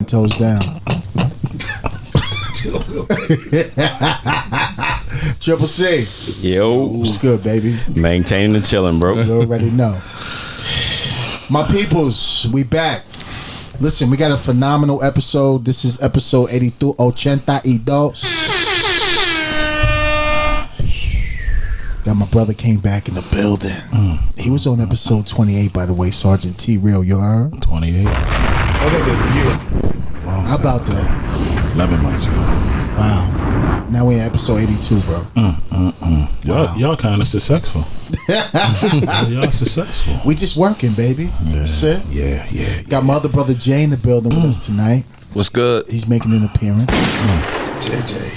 Toes down. Triple C. Yo. What's good, baby? Maintaining the chilling, bro. You already know. My peoples, we back. Listen, we got a phenomenal episode. This is episode 82. Got my brother came back in the building. He was on episode 28, by the way. Sgt T, real, you heard? 28. That was like a year. How about that? 11 months ago. Wow. Now we're in episode 82, bro. Y'all kind of successful. Y'all successful. We just working, baby. Yeah. That's it. Yeah. Got my other brother Jay in the building with us tonight. What's good? He's making an appearance. JJ.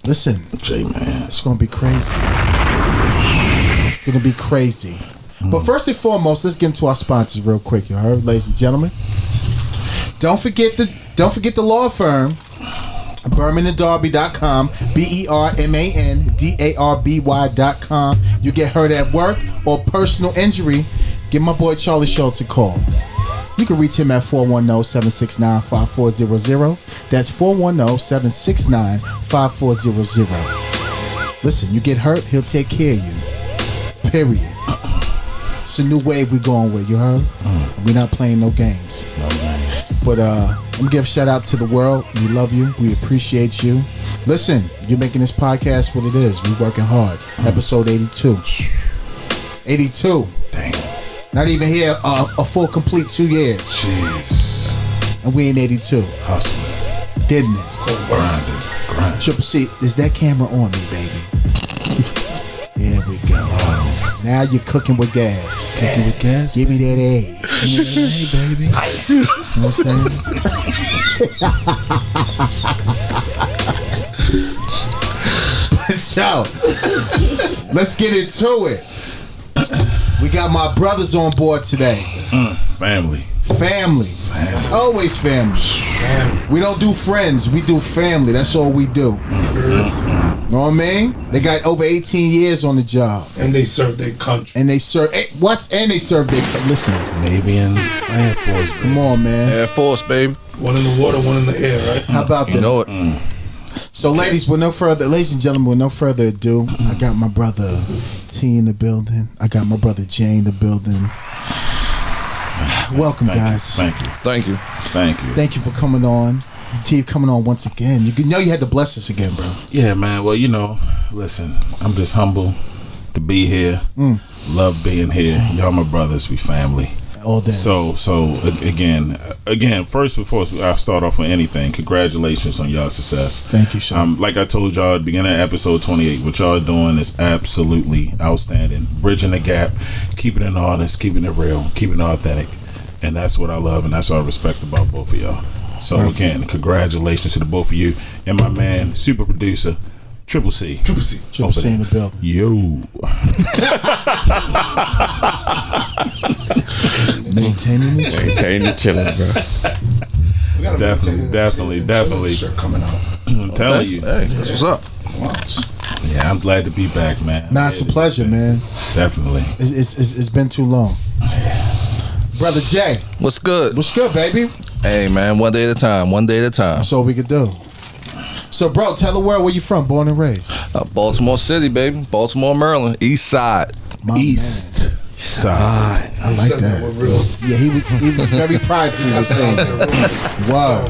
Listen, J-Man. it's gonna be crazy. It's gonna be crazy. But first and foremost, let's get into our sponsors real quick. You heard, ladies and gentlemen. Don't forget the law firm, BermanandDarby.com, BermanDarby.com. You get hurt at work or personal injury, give my boy Charlie Schultz a call. You can reach him at 410-769-5400. That's 410-769-5400. Listen, you get hurt, he'll take care of you. Period. It's a new wave we're going with, you heard? We're not playing no games. But I'm gonna give a shout out to the world. We love you. We appreciate you. Listen, you're making this podcast what it is. We're working hard. Episode 82. 82. Damn. Not even here a full complete 2 years. Jeez. And we in 82. Hustling. Getting it. Grinding. Triple C, is that camera on me, baby? There we go. Now you're cooking with gas. Cooking with gas? Give me that A. Hey, baby. You know what I'm saying? So, let's get into it. We got my brothers on board today. Family. Family. It's always family. We don't do friends. We do family. That's all we do. Know what I mean? They got over 18 years on the job. And they serve their country. And they serve And they serve their listen. Navy and Air Force. Baby. Come on, man. Air Force, baby. One in the water, one in the air, right? How about that? You know it. So, ladies and gentlemen, with no further ado, I got my brother T in the building. I got my brother Jay in the building. Welcome, guys. Thank you. Thank you for coming on. T coming on once again. You know you had to bless us again, bro. Yeah, man. Well, listen, I'm just humble to be here. Love being here. Y'all my brothers. We family. All day. So again, first before I start off with anything, congratulations on y'all's success. Thank you, Sean. Like I told y'all at the beginning of episode 28, what y'all doing is absolutely outstanding. Bridging the gap, keeping it honest, keeping it real, keeping it authentic. And that's what I love and that's what I respect about both of y'all. So again, congratulations to the both of you and my man, super producer, Triple C. Triple C in the building. Yo. Maintaining the chilling, bro. We gotta Definitely. Shirt coming out. I'm telling you. Hey, that's what's up. Yeah, I'm glad to be back, man. Nah, it's a pleasure, man. Definitely. It's been too long. Brother Jay. What's good? What's good, baby? Hey, man, one day at a time. That's all we could do. So, bro, tell the world where you from, born and raised. Baltimore City, baby. Baltimore, Maryland. East Side. My East Side. I like that. Yeah, he was very prideful with saying that. Wow.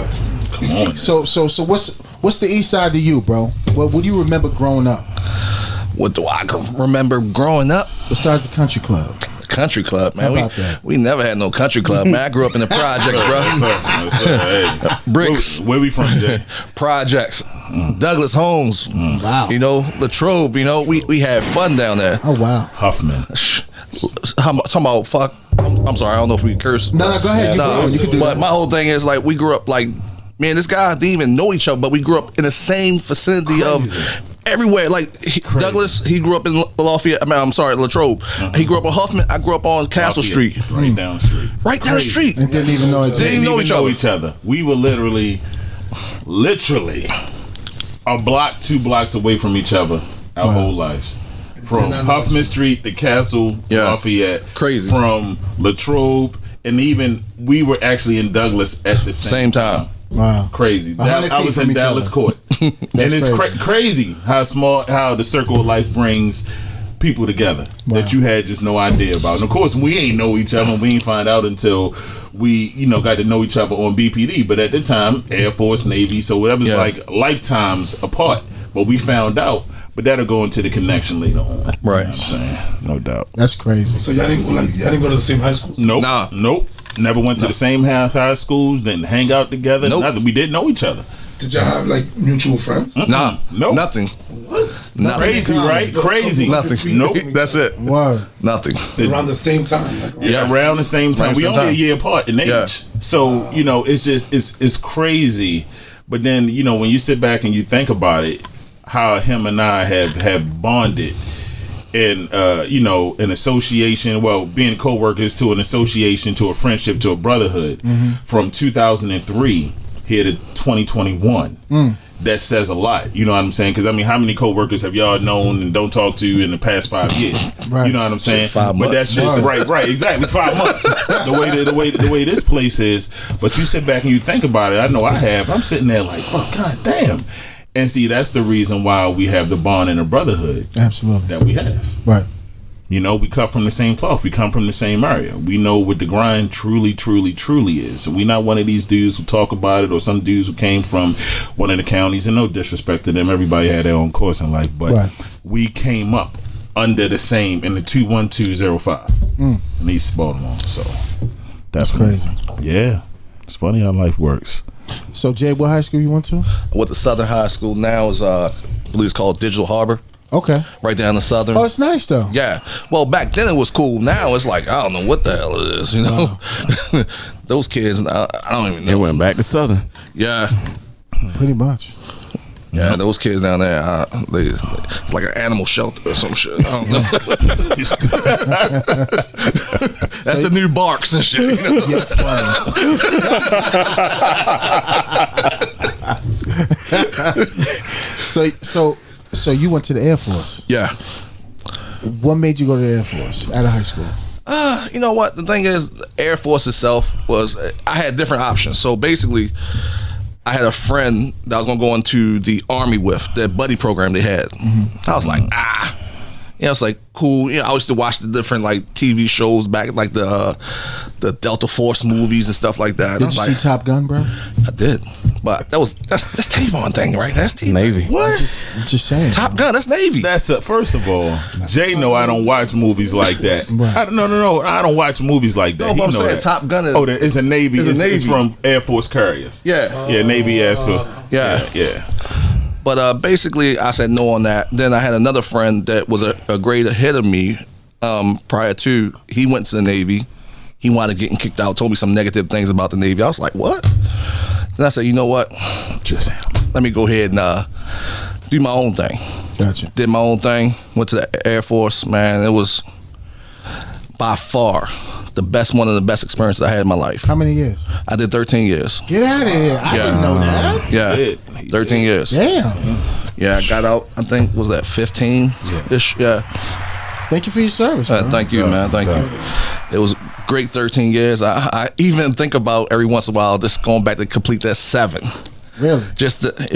Come on. So what's the East Side to you, bro? What do you remember growing up? What do I remember growing up? Besides the country club. Country club, man. How about that? We never had no country club, man. I grew up in the projects, bro. Hey. Bricks. Where we from, Jay? Projects. Douglas Homes. Wow. Latrobe. We had fun down there. Oh, wow. Huffman. Talking about fuck. I'm sorry. I don't know if we curse. No, go ahead. You can do but that. my whole thing is like we grew up like, man, this guy didn't even know each other, but we grew up in the same vicinity of everywhere. Like Douglas, he grew up in Lafayette. Latrobe. He grew up in Huffman. I grew up on Castle Street. Right down the street. Right down the street. And didn't even know each other. Didn't even know each other. We were literally a block, 2 blocks away from each other our whole lives. From Huffman Street to Castle, Lafayette. Crazy. From Latrobe, and even we were actually in Douglas at the same time. Wow. Crazy. 100 I was feet in from each Dallas other. court. And it's crazy. crazy how the circle of life brings people together that you had just no idea about. And of course, we ain't know each other. We ain't find out until we, got to know each other on BPD. But at the time, Air Force, Navy, so that was like lifetimes apart. But we found out. But that'll go into the connection later on. Right. You know what I'm saying? No doubt. That's crazy. So y'all didn't go to the same high schools? Nope. Nah. Nope. Never went to the same high schools. Didn't hang out together. Nope. Nothing. We didn't know each other. Did y'all have like mutual friends? Nah. Nope. Nothing. What? Nothing. Crazy, right? Crazy. Nothing. Nope. That's it. Word. Nothing. Around the same time. Like, Yeah, around the same time. We only a year apart in age. Yeah. So, it's just it's crazy. But then, when you sit back and you think about it, how him and I have bonded in an association, being co-workers to an association to a friendship to a brotherhood from 2003 here to 2021. That says a lot. You know what I'm saying? Because how many co-workers have y'all known and don't talk to in the past 5 years? Right. You know what I'm saying? 5 months. But that's just right, exactly 5 months. The way this place is. But you sit back and you think about it. I know I have. I'm sitting there like, oh god damn. And see, that's the reason why we have the bond and the brotherhood Absolutely. that we have. Right. We cut from the same cloth. We come from the same area. We know what the grind truly is. So we're not one of these dudes who talk about it or some dudes who came from one of the counties. And no disrespect to them. Everybody had their own course in life. But we came up under the same in the 21205 in East Baltimore. So That's crazy. Yeah. It's funny how life works. So, Jay, what high school you went to? I went to Southern High School. Now is I believe it's called Digital Harbor. Okay. Right down the Southern. Oh, it's nice though. Yeah. Well, back then it was cool. Now it's like I don't know what the hell it is. Those kids, I don't even know. They went back to Southern. Yeah. Pretty much. Yeah, those kids down there, it's like an animal shelter or some shit. I don't know. That's the new barks and shit. Yeah, funny. So you went to the Air Force. Yeah. What made you go to the Air Force out of high school? You know what? The thing is, the Air Force itself I had different options. So basically, I had a friend that I was going to go into the Army with, that buddy program they had. I was like, it's like cool. I used to watch the different like TV shows back, like the Delta Force movies and stuff like that. Did you see Top Gun, bro? I did, but that's Tavon thing, right? That's Tavon. Navy. What? I'm just saying. Top Gun. That's Navy. That's first of all, Jay know I don't watch movies like that. Right. No, I don't watch movies like that. No, He but I'm know saying that. Top Gun is. It's a Navy. It's from Air Force carriers. Yeah. Yeah, Navy Air School. Yeah. But basically, I said no on that. Then I had another friend that was a grade ahead of me. Prior to, he went to the Navy. He wanted to get kicked out. Told me some negative things about the Navy. I was like, what? Then I said, you know what? Just let me go ahead and do my own thing. Gotcha. Did my own thing. Went to the Air Force. Man, it was by far one of the best experiences I had in my life. How many years? I did 13 years. Get out of here. I didn't know that. Yeah, He 13 years. Damn. Yeah, I got out, I think, was that 15-ish? Yeah. Thank you for your service, bro. Thank you, man. Thank you. It was great 13 years. I even think about every once in a while just going back to complete that 7. Really?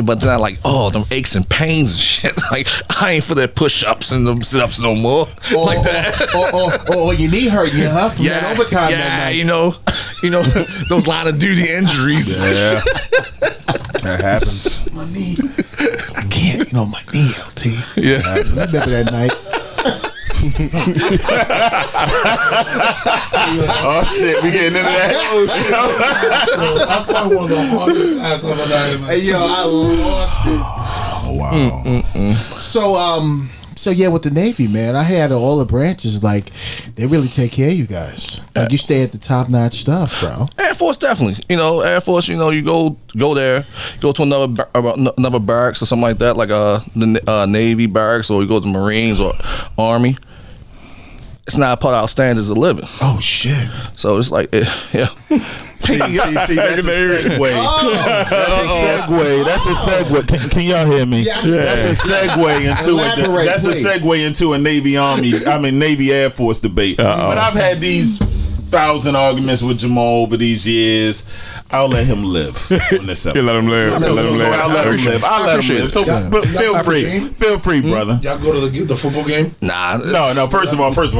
But then I like, them aches and pains and shit. Like, I ain't for the push-ups and them sit-ups no more. Like that. Or your knee hurt you, huh? From that overtime that night. those line of duty injuries. Yeah. That happens. My knee. I can't, my knee, LT. Yeah. I remember that night. Oh shit, we getting into that. That's probably one of the hardest apps I've ever done. Hey, yo, I lost it. Oh wow. So yeah, with the Navy, man, I had all the branches. Like, they really take care of you guys. Like, you stay at the top notch stuff, bro. Air Force, definitely. Air Force. You go there, go to another barracks or something like that, like the Navy barracks, or you go to the Marines or Army. It's not part of our standards of living. Oh shit! So it's like, yeah. See, that's a segue. That's a segue. Can y'all hear me? Yeah. That's a segue into Elaborate, that's please. a segue into a Navy Air Force debate. But I've had these 1,000 arguments with Jamal over these years. I'll let him live on this episode. You let him live. I'll let him live. I'll let him live. So feel free, brother. Y'all go to the football game? Nah. No. First of all, pause.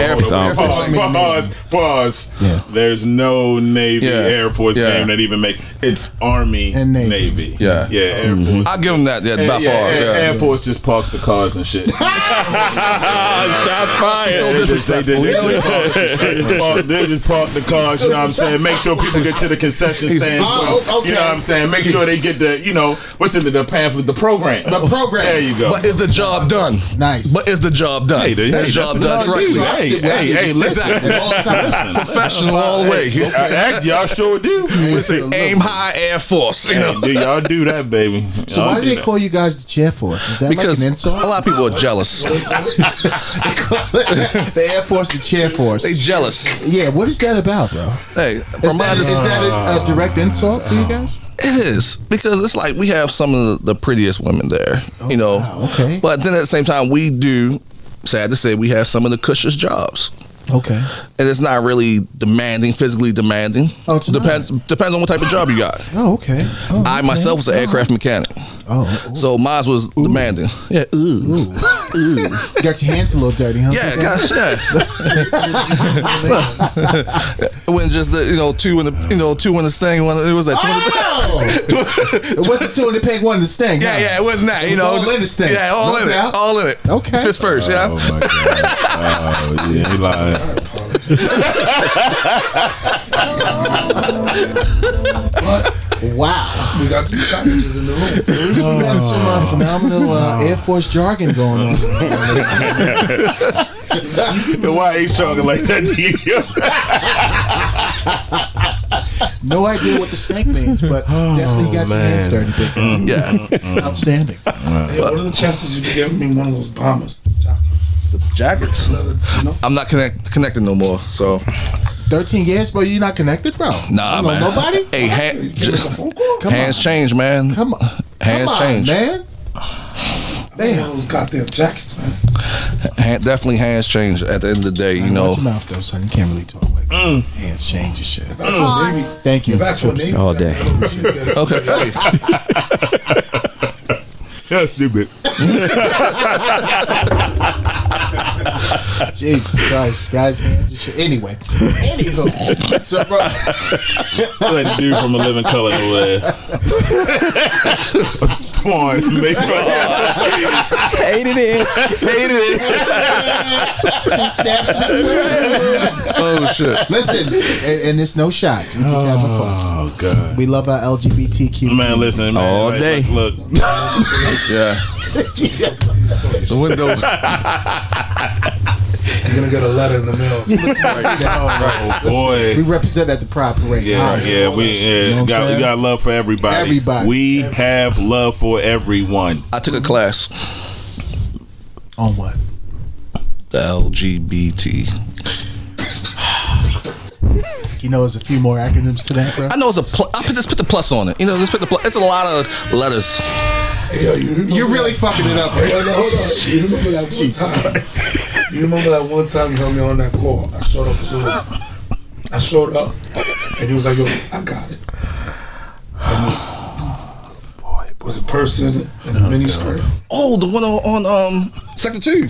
Yeah. There's no Navy Air Force Yeah. game that even makes. It's Army And Navy. Navy. Yeah. Air Force. I'll give him that. Yeah, by far. Air Force just parks the cars and shit. Shots fired. So disrespectful. They just park the cars. You know what I'm saying? Make sure people get to the concession stand. okay. You know what I'm saying? Make sure they get the what's in the pamphlet, the program. The program. There you go. But is the job done? Nice. But is the job done? Hey, That job that's done what correctly. y'all do. Hey, listen. Professional all the way. Y'all sure do. Aim high, Air Force. You know? Hey, y'all do that, baby. So why do they call you guys the chair force? Is that Because like an a insult? lot of people are jealous. The Air Force, the chair force. They jealous. Yeah, what is that about, bro? Hey, Is from my that, is that a direct insult to you guys? It is, because it's like we have some of the prettiest women there, you know. wow, okay. But then at the same time, we do, sad to say, we have some of the cushest jobs. Okay. And it's not really demanding, physically demanding. Oh, it's depends on what type of job you got. Oh, okay. Oh, I myself was an aircraft mechanic, Oh, so mine was demanding. Yeah, ooh. Got your hands a little dirty, huh? yeah, gosh, yeah. When just the two in the thing. It was that. It wasn't two in the peg, one in the sting. Yeah, it wasn't that. It was all in the sting. Yeah, all No in doubt. it, all in it. Okay. Fist first, yeah. Oh my god. Oh yeah, he lying. Wow. We got two savages in the room. We got some phenomenal Air Force jargon going on. Why ain't talking like that to you? No idea what the snake means, but definitely got your hands dirty, big guy. Yeah. Outstanding. Hey, what are the chances you could get me one of those bombers Jackets. jackets? I'm not connected no more. So 13 years, bro. You not connected, bro? nah, You know man. Nobody? Hey, Give us a phone call? hands change, man. Come on. Hands Come on, change. man. One of those goddamn jackets, man. Definitely hands change. At the end of the day, you know. Watch your mouth, though, son. You can't really talk like that. Hands change and shit. That's what Navy. Thank you. That's what Navy. All day. Okay. Hey. That's stupid. Jesus Christ. Guys, hands and shit. Anyway. Anywho. So, bro. Like the dude from A Living Color over there. Twan, make Hated it. Two snaps. Oh shit. Listen, and it's no shots. We just having fun. Oh god. We love our LGBTQ. Man, listen, man. All day. Look. Yeah. The window. You're gonna get a letter in the mail. Oh boy. We represent at the proper rate. Yeah, Alright. yeah, we You know what I'm we saying? got love for everybody. Everybody. We have love for everyone. I took a class. On what? The LGBT. You know, there's a few more acronyms to that, bro. I know it's a. I just put the plus on it. You know, just put the plus. It's a lot of letters. Hey, yo, You're really fucking it up. Hey, yo, no, hold on. You remember that one Jesus time? You remember that one time you helped me on that call? I showed up. I showed up, and he was like, "Yo, I got it." It was a person in a mini skirt. Oh, the one on Sector 2.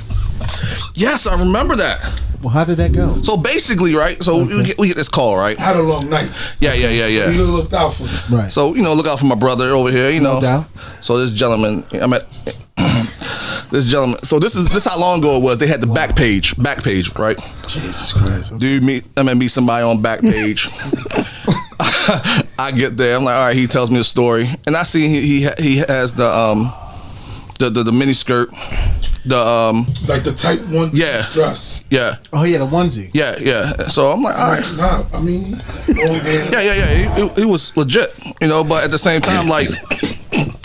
Yes, I remember that. Well, how did that go? So basically, right? So we get this call, right? I had a long night. Yeah. You looked out for me. Right. So look out for my brother over here. You know. No doubt. So this gentleman, I met this gentleman. So this is how long ago it was. They had the back page, right? Jesus Christ. Dude, meet somebody on back page. I get there. I'm like, all right. He tells me a story, and I see he has the mini skirt, Like the type 1 Yeah. dress. yeah. Oh, yeah, the onesie. Yeah. So I'm like, all right. Nah, I mean, Yeah. He was legit, you know. But at the same time, like,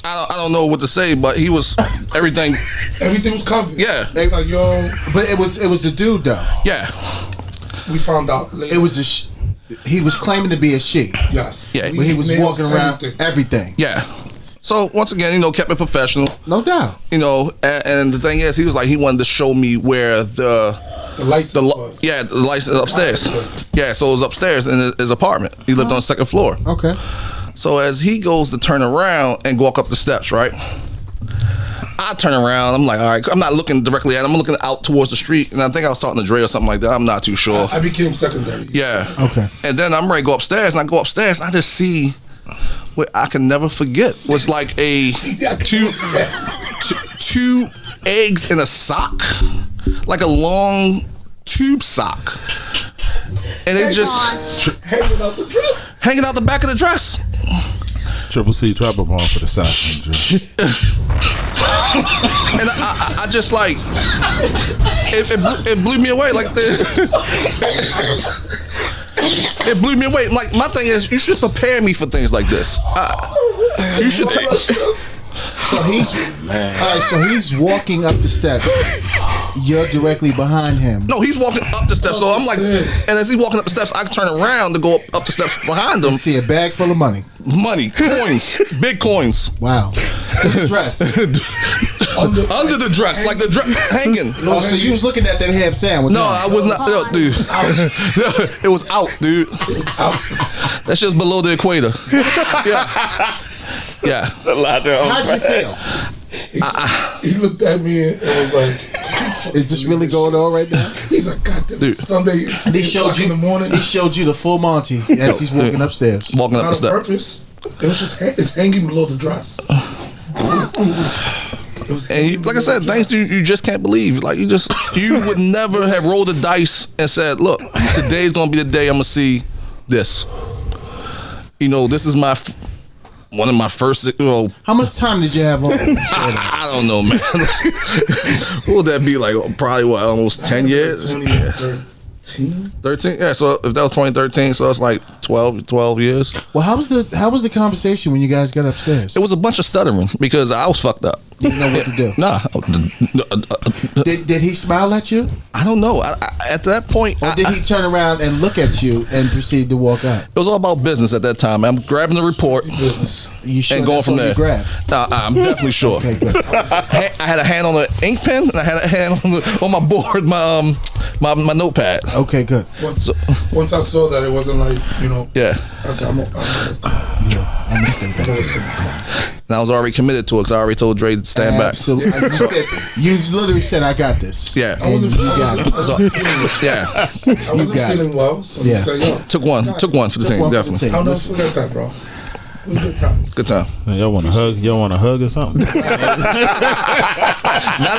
I don't know what to say. But he was everything. everything was covered. Yeah. They like, yo, But it was the dude, though. Yeah. we found out later. It was he was claiming to be a she. Yes. Yeah. But he was Nails, walking around everything. Yeah. So once again, you know, kept it professional. No doubt. You know, and the thing is, he was like, he wanted to show me where the The license was. Yeah, the license upstairs. Yeah, so it was upstairs in his apartment. He lived on the second floor. Okay. So as he goes to turn around and walk up the steps, right? I turn around. I'm like, all right. I'm not looking directly at him. I'm looking out towards the street, and I think I was talking to Dre or something like that. I'm not too sure. I became secondary. Yeah. Okay. And then I'm ready to go upstairs, and I go upstairs, and I just see what I can never forget was like a two eggs in a sock, like a long tube sock, and it just Hanging out the dress. hanging out the back of the dress. Triple C trapper bomb for the sock. And I just like it blew me away like this. It blew me away. Like my thing is, you should prepare me for things like this. You should take. So he's so he's walking up the steps. You're directly behind him. No, he's walking up the steps. So I'm like, and as he's walking up the steps, I turn around to go up the steps behind him. See a bag full of money. Money, coins, big coins. Wow. Dress. Under the dress, like the dress hanging. Oh, so you was looking at that ham sandwich? No, I was not, dude. It was out, dude. That's just below the equator. Yeah. How'd you feel? He looked at me and was like, Is this really going on right now? he's like, God damn, Dude. Sunday, He showed you in the morning. He showed you the full Monty as he's walking upstairs. Walking up Not the on steps. purpose. It was just it's hanging below the dress. It was And you, like I said, things you just can't believe. Like you would never have rolled the dice and said, "Look, today's gonna be the day I'm gonna see this." You know, this is one of my first. How much time did you have on? I don't know, man. What would that be like? Probably almost 10 years. 13? Yeah. So if that was 2013, so it's like 12 years. Well, how was the conversation when you guys got upstairs? It was a bunch of stuttering because I was fucked up. You didn't know what to do. Nah. Did he smile at you? I don't know. At that point, Or did he turn around and look at you and proceed to walk out? it was all about business at that time. I'm grabbing the report Business. You sure and going that's from all you there. grabbed? Nah, I'm definitely sure. Okay, good. I had a hand on the ink pen and I had a hand on my board, my notepad. Okay, good. Once I saw that it wasn't like, Yeah. I said, I'm Yeah, I understand that. And I was already committed to it because I already told Dre to stand back. Absolutely. You literally said, "I got this." Yeah. I wasn't And you got it. So, yeah. I wasn't got feeling well, so Yeah. I said, yo, Took one for the Took team, one for the definitely. team. I'll never Listen. forget that, bro. It was a good time. Good time. Man, y'all want to hug? Y'all want to hug or something? Not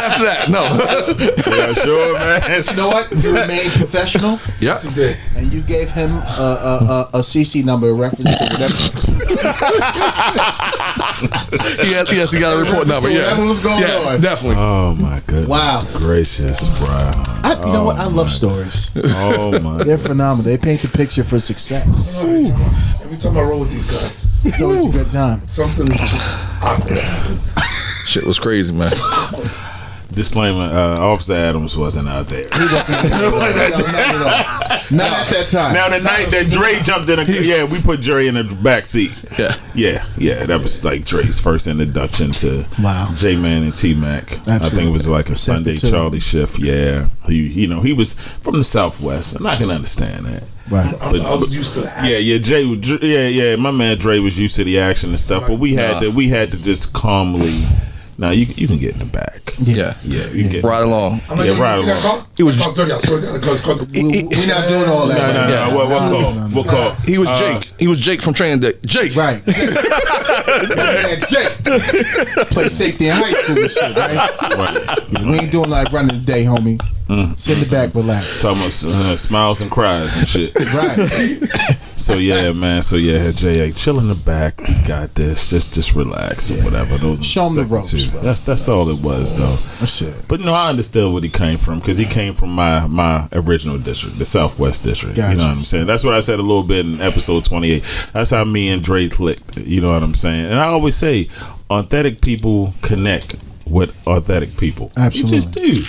after that, no. Yeah, sure, man. You know what? You remained professional, Yeah. He did. and you gave him a CC number in reference to whatever. Yes, he got a report number. Yeah. Whatever was going on. Definitely. Oh my goodness. Wow. Gracious, bro. You know what? I love stories. Oh my. They're phenomenal. They paint the picture for success. Every time I roll with these guys, It's always a good time. something just awkward happened. Shit was crazy, man. Disclaimer: Officer Adams wasn't out there. He wasn't. No, not at all. Not at that time. Now the night that Dre jumped in, we put Dre in the back seat. Yeah. Yeah. That was like Dre's first introduction to Wow. J-Man and T-Mac. I think Absolutely. it was like a Second Sunday to- Charlie shift. Yeah, he was from the Southwest, and I can understand that. Right. I was used to that. Yeah, my man Dre was used to the action and stuff, but we had to just calmly. Now you can get in the back. Yeah. Yeah, you can get Right along. I'm like, Yeah, you right see that along. car? He was- That car's dirty. I swear to God, the car's called the We're not doing all that. No, right no, now. no. What call? He was Jake. He was Jake from Training Day. Jake. Right. Yeah, Jake. Play safety in high school and shit, right? Right. We ain't doing like running the day, homie. Sit in the back, relax. Talking about smiles and cries and shit. Right. So yeah, man. So yeah, J.A. chill in the back. You got this. Just relax or whatever. Those Show 'em the second ropes, two. bro. That's all it was though. That's it. But I understood what he came from because he came from my original district, the Southwest district. Gotcha. You know what I'm saying? That's what I said a little bit in episode 28. That's how me and Dre clicked. You know what I'm saying? And I always say, authentic people connect with authentic people. Absolutely. You just do.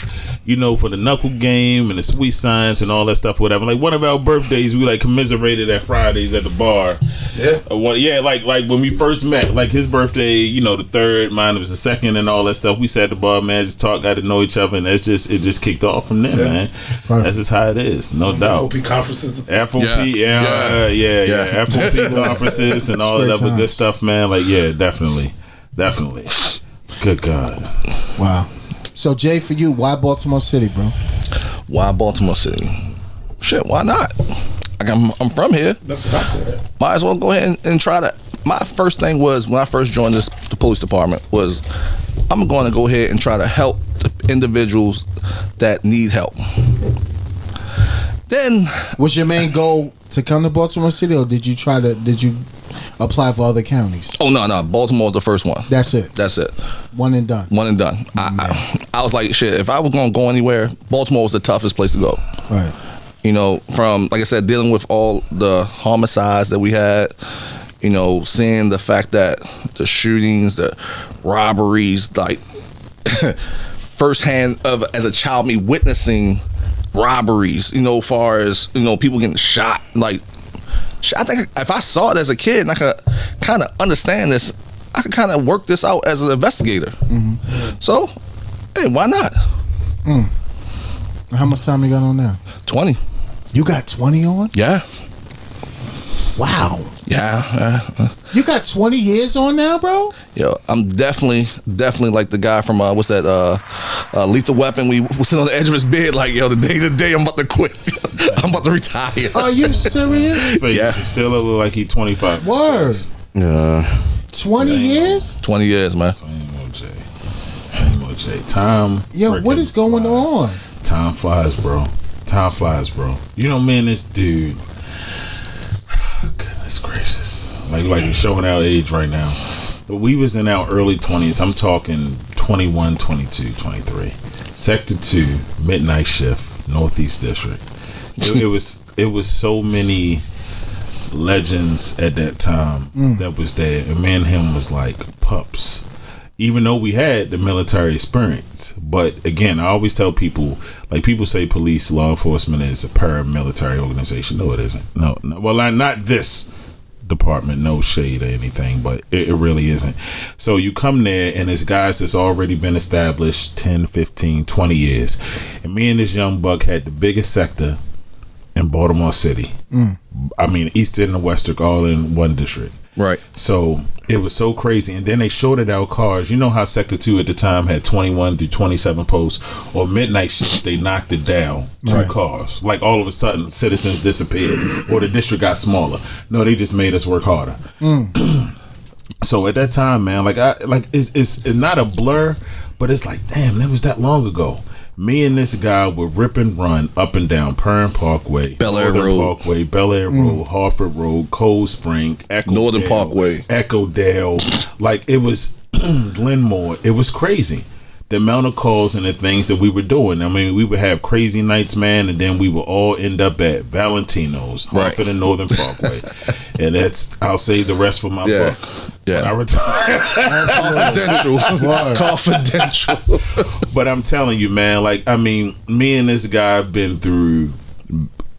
for the knuckle game and the sweet science and all that stuff, whatever. Like one of our birthdays, we like commiserated at Fridays at the bar. Yeah. Like when we first met, like his birthday, the 3rd, mine was the 2nd, and all that stuff. We sat at the bar, man, just talked, got to know each other, and it just kicked off from there, man. Right. That's just how it is, no doubt. FOP conferences. FOP, yeah. FOP conferences and all that other good stuff, man. Like, yeah, definitely. Good God. Wow. So Jay, for you, why Baltimore City, bro? Why Baltimore City? Shit, why not? I'm from here. That's what I said. Might as well go ahead and try to. My first thing was, when I first joined the police department, was I'm going to go ahead and try to help the individuals that need help. Then, was your main goal to come to Baltimore City, or did you apply for other counties? Oh no, Baltimore was the first one. That's it. One and done. I was like, shit, if I was gonna go anywhere, Baltimore was the toughest place to go. Right. From, like I said, dealing with all the homicides that we had, seeing the fact that the shootings, the robberies, like firsthand as a child, me witnessing robberies, far as, people getting shot. Like, I think if I saw it as a kid and I could kind of understand this, I could kind of work this out as an investigator. Mm-hmm. So, hey, why not? How much time you got on now? 20. You got 20 on? Yeah. Wow. Yeah. You got 20 years on now, bro? Yo, I'm definitely like the guy from what's that? Lethal Weapon. We sitting on the edge of his bed, like, yo, the day's a day. I'm about to quit. I'm about to retire. Are you serious? Yeah. Still look like he's 25. Word. Yeah. 20 years? 20 years, man. Same old J. Time. Yo, what is going on? Time flies, bro. Man, this dude. Goodness gracious. Like we're showing our age right now. But we was in our early 20s. I'm talking 21, 22, 23. Sector 2, midnight shift, Northeast District. It was so many legends at that time that was there. And me and him was like pups. Even though we had the military experience. But again, I always tell people, like, people say police, law enforcement is a paramilitary organization. No, it isn't. No. Well, not this department, no shade or anything, but it really isn't. So you come there and it's guys that's already been established 10, 15, 20 years. And me and this young buck had the biggest sector in Baltimore City. I mean, Eastern and Western all in one district. Right. So it was so crazy. And then they shorted out cars. You know how Sector 2 at the time had 21 through 27 posts, or midnight shift, they knocked it down 2 cars. Like all of a sudden citizens disappeared or the district got smaller. No, they just made us work harder. So at that time, man, it's not a blur, but it's like, damn, that was that long ago. Me and this guy would rip and run up and down Perrin Parkway, Bel Air Road, Harford Road, Cold Spring, Northern Parkway, Echodale. Like, it was Glenmore. It was crazy. The amount of calls and the things that we were doing. I mean, we would have crazy nights, man, and then we would all end up at Valentino's, Harford and Northern Parkway. And I'll save the rest for my book. Yeah. I retire. Confidential. But I'm telling you, man, like, I mean, me and this guy have been through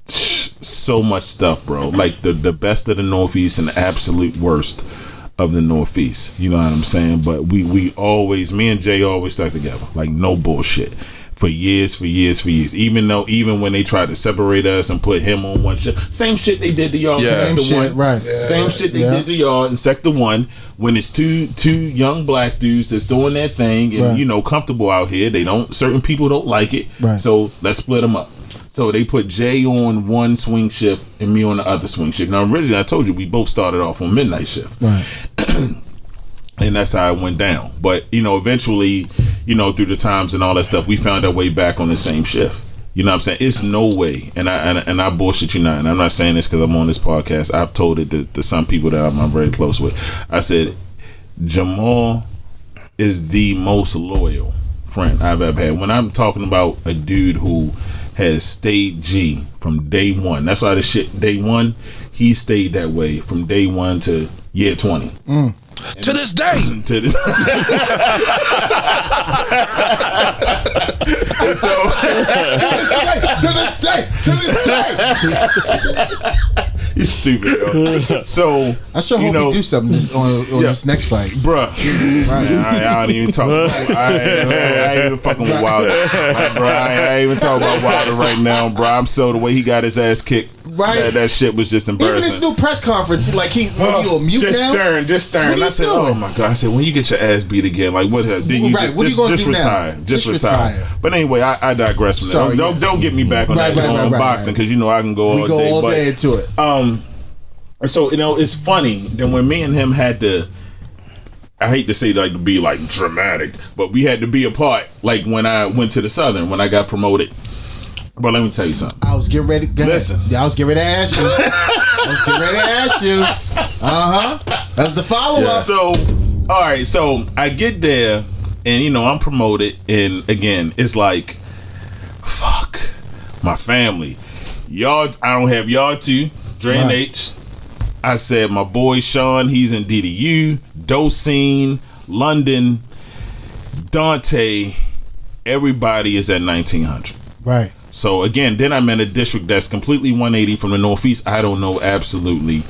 so much stuff, bro. Like the best of the Northeast and the absolute worst of the Northeast. You know what I'm saying? But we always, me and Jay always stuck together. Like, no bullshit. For years. Even when they tried to separate us and put him on one shit, same shit they did to y'all. Yeah. In Sector 1. Right. Yeah. Same shit they did to y'all in Sector 1. When it's two young black dudes that's doing their thing and comfortable out here, certain people don't like it. Right. So let's split them up. So they put Jay on one swing shift and me on the other swing shift. Now originally I told you we both started off on midnight shift. Right. And that's how it went down. But, eventually, through the times and all that stuff, we found our way back on the same shift. You know what I'm saying? It's no way. And I bullshit you not. And I'm not saying this because I'm on this podcast. I've told it to some people that I'm very close with. I said, Jamal is the most loyal friend I've ever had. When I'm talking about a dude who has stayed G from day one. That's why the shit, day one, he stayed that way from day one to year 20. To this day. To this. And so, to this day. you stupid, yo. So I sure hope you do something on this next fight, bruh. I don't even talk about I ain't even fucking with Wilder. Bro, I ain't even talking about Wilder right now, bro. I'm so the way he got his ass kicked. Right. That shit was just embarrassing. Even this new press conference, like you a mute just now? Just stern. I said, oh my God. I said, when you get your ass beat again, like what? Then you right. What are you gonna do retire. now? Just retire. But anyway, I digress from Sorry, that. Don't get me back on boxing because you know I can go all day. We go all day into it. So it's funny that when me and him had to. I hate to say like to be like dramatic, but we had to be apart. Like when I went to the Southern, when I got promoted. But let me tell you something. I was getting ready. Listen. I was getting ready to ask you. That's the follow up. So, all right. So I get there, and I'm promoted, and again, it's like, fuck, my family. Y'all, I don't have y'all two. Dre and H. I said my boy Sean, he's in DDU, Docene, London, Dante. Everybody is at 1900. Right. So again, then I'm in a district that's completely 180 from the Northeast. I don't know absolutely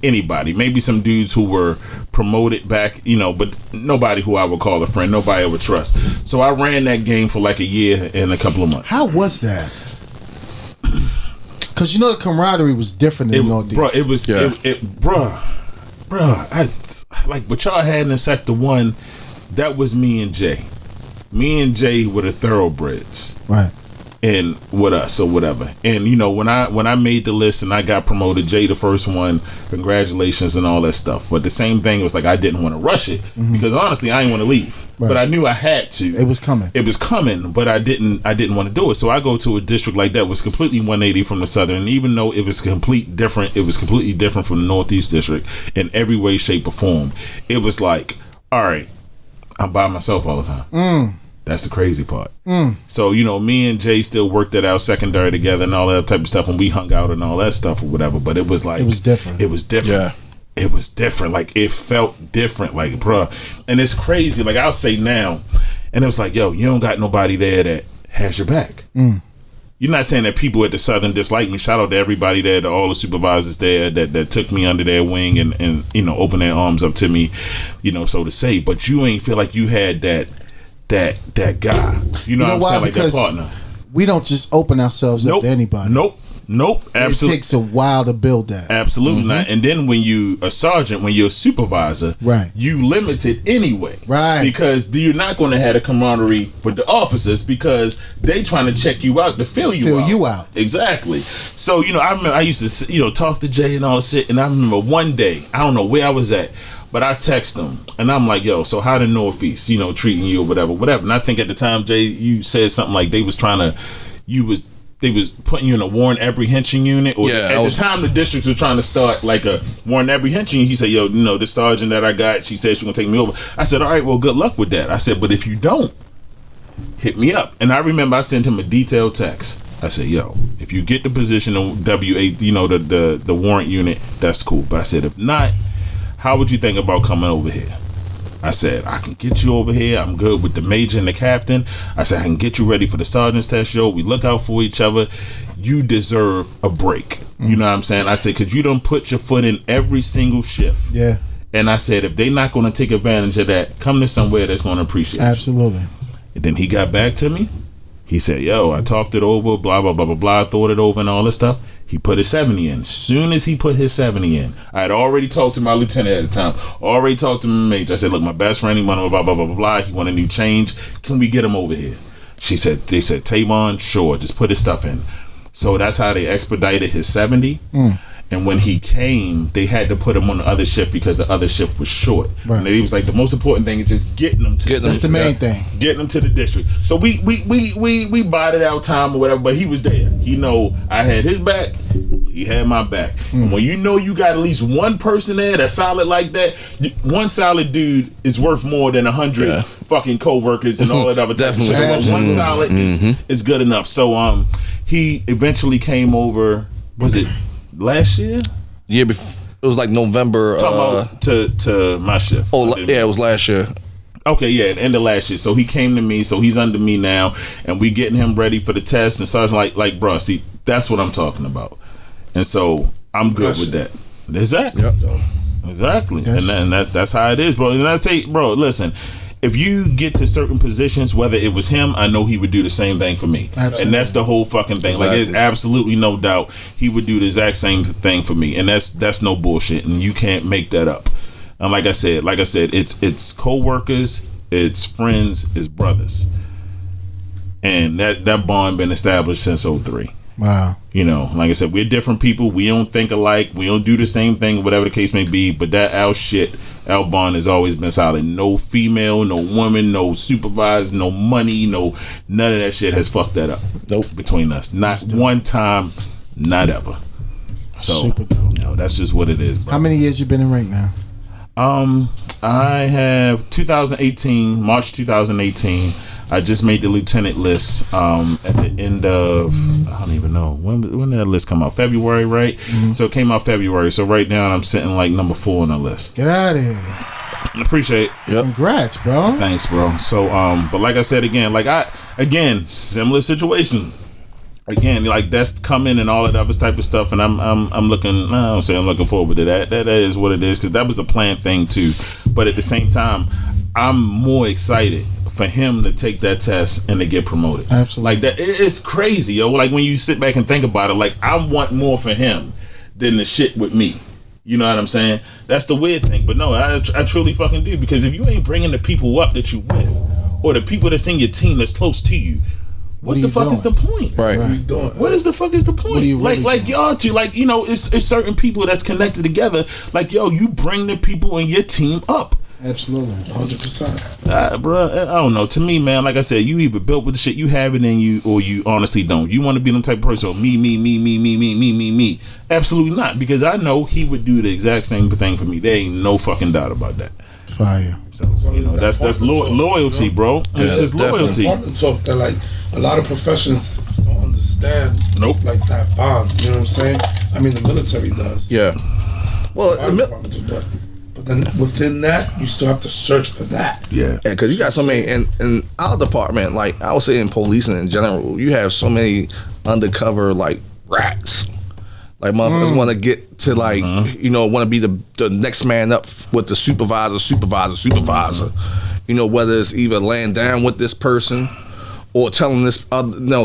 anybody. Maybe some dudes who were promoted back, but nobody who I would call a friend. Nobody I would trust. So I ran that game for like a year and a couple of months. How was that? Because the camaraderie was different in the Northeast. Bro, it was, like what y'all had in Sector 1, that was me and Jay. Me and Jay were the thoroughbreds. Right. And with us or whatever. And when I made the list and I got promoted, Jay the first one, congratulations and all that stuff. But the same thing was like I didn't want to rush it because honestly I didn't want to leave. Right. But I knew I had to. It was coming, but I didn't want to do it. So I go to a district like that was completely 180 from the Southern, and even though it was completely different from the Northeast district in every way, shape, or form. It was like, all right, I'm by myself all the time. That's the crazy part. So, me and Jay still worked it out secondary together and all that type of stuff, and we hung out and all that stuff or whatever. But it was like... It was different. Yeah. It was different. Like, it felt different. Like, bruh. And it's crazy. Like, I'll say now, and it was like, yo, you don't got nobody there that has your back. You're not saying that people at the Southern dislike me. Shout out to everybody there, to all the supervisors there that took me under their wing and opened their arms up to me, so to say. But you ain't feel like you had that guy. You know what I'm saying? Like that partner. We don't just open ourselves up to anybody. Nope. Absolutely. It takes a while to build that. Absolutely not. And then when you a sergeant, when you're a supervisor, right, you limited anyway. Right. Because you're not going to have a camaraderie with the officers because they trying to check you out to fill you out. Exactly. So, I remember I used to, talk to Jay and all this shit. And I remember one day, I don't know where I was at, but I text him and I'm like, yo, so how the Northeast, treating you or whatever. And I think at the time, Jay, you said something like they was putting you in a warrant apprehension unit. Or the time the districts were trying to start like a warrant apprehension unit, he said, yo, the sergeant that I got, she said she's going to take me over. I said, all right, well, good luck with that. I said, but if you don't, hit me up. And I remember I sent him a detailed text. I said, yo, if you get the position of W8, the warrant unit, that's cool. But I said, if not, how would you think about coming over here? I said, I can get you over here. I'm good with the major and the captain. I said, I can get you ready for the sergeant's test, yo. We look out for each other. You deserve a break. You know what I'm saying? I said, because you don't put your foot in every single shift. Yeah. And I said, if they're not going to take advantage of that, come to somewhere that's going to appreciate Absolutely. you. And then he got back to me. He said, yo, I talked it over, blah, blah, blah, blah, blah, thought it over and all this stuff. He put his 70 in. As soon as he put his 70 in, I had already talked to my lieutenant at the time, already talked to my major. I said, look, my best friend, he wanted blah, blah, blah, blah, blah. He want a new change. Can we get him over here? They said, Tavon, sure, just put his stuff in. So that's how they expedited his 70. And when he came, they had to put him on the other shift because the other shift was short. Right. And he was like, the most important thing is just getting them to That's the main thing. Getting them to the district. So we bided out time or whatever, but he was there. I had his back, he had my back. And when you got at least one person there that's solid like that, one solid dude is worth more than 100 fucking co-workers and all that other type of shit. One solid is good enough. So he eventually came over, was it last year? Year before. It was like November. Talking about to my shift. Oh yeah, it was last year. Okay, yeah, the end of last year. So he came to me, so he's under me now, and we getting him ready for the test. And so I was like, bro, see, that's what I'm talking about. And so I'm good with that. Exactly. Yep. Exactly. Yes. And that's how it is, bro. And I say, bro, listen, if you get to certain positions, whether it was him, I know he would do the same thing for me. Absolutely. And that's the whole fucking thing. Like, there's absolutely no doubt he would do the exact same thing for me. And that's no bullshit. And you can't make that up. And like I said, it's co-workers, it's friends, it's brothers. And that bond been established since 03. Wow. You know, like I said, we're different people. We don't think alike. We don't do the same thing, whatever the case may be. But that our bond has always been solid. No female, no woman, no supervisor, no money, none of that shit has fucked that up. Nope. Between us. Not one time, not ever. So, Super dope. you know, that's just what it is, bro. How many years you been in rank now? I have 2018, March 2018. I just made the lieutenant list at the end of, I don't even know when did that list come out? February, right? Mm-hmm. So it came out February. So right now I'm sitting like number 4 on the list. Get out of here. I appreciate it. Yep. Congrats, bro. Thanks, bro. So but like I said again, similar situation. Again, like that's coming and all of that other type of stuff, and I'm looking. I don't say I'm looking forward to that. That is what it is, because that was the planned thing too. But at the same time, I'm more excited for him to take that test and to get promoted. Absolutely. Like that, it's crazy, yo. Like when you sit back and think about it, like I want more for him than the shit with me. You know what I'm saying? That's the weird thing. But no, I truly fucking do, because if you ain't bringing the people up that you with, or the people that's in your team that's close to you, what the fuck is the point? Right. What are you doing? What is the fuck is the point? What are you really like doing? y'all two, like, you know, it's certain people that's connected together. Like, yo, you bring the people in your team up. Absolutely. 100%. Bro, I don't know. To me, man, like I said, you either built with the shit, you have it in you, or you honestly don't. You want to be the type of person, me. Absolutely not, because I know he would do the exact same thing for me. There ain't no fucking doubt about that. Fire. So, you know, that's loyalty, bro. It's loyalty. Important talk that, like, a lot of professions don't understand. Nope. Like that bond. You know what I'm saying? I mean, the military does. Yeah. Well, Fire departments do that. But then within that, you still have to search for that. Yeah. Yeah, because you got so many in our department, like I would say in policing in general, you have so many undercover like rats. Like motherfuckers want to get to like want to be the next man up with the supervisor. You know, whether it's either laying down with this person or telling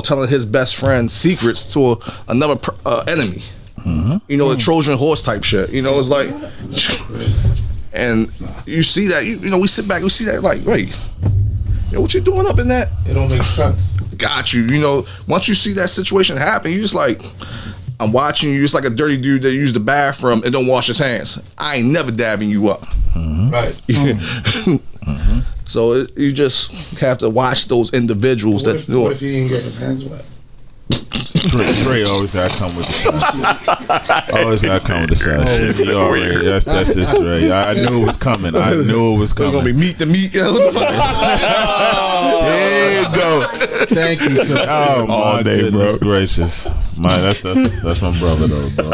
telling his best friend secrets to another enemy. You know, the Trojan horse type shit. You know, it's like, and you see that. You know, we sit back, we see that like, wait, yo, what you doing up in that? It don't make sense. Got you. You know, once you see that situation happen, you just like, I'm watching you. Just like a dirty dude that used the bathroom and don't wash his hands. I ain't never dabbing you up. Right. So you just have to watch those individuals What if he didn't get his hands wet? Trey always gotta come with the side. Always gotta come with the side shit. He already, that's it, Trey. I knew it was coming. It's gonna be meat to meat. There you go. Thank you. Oh, All my day, goodness bro. gracious. That's my brother though, bro.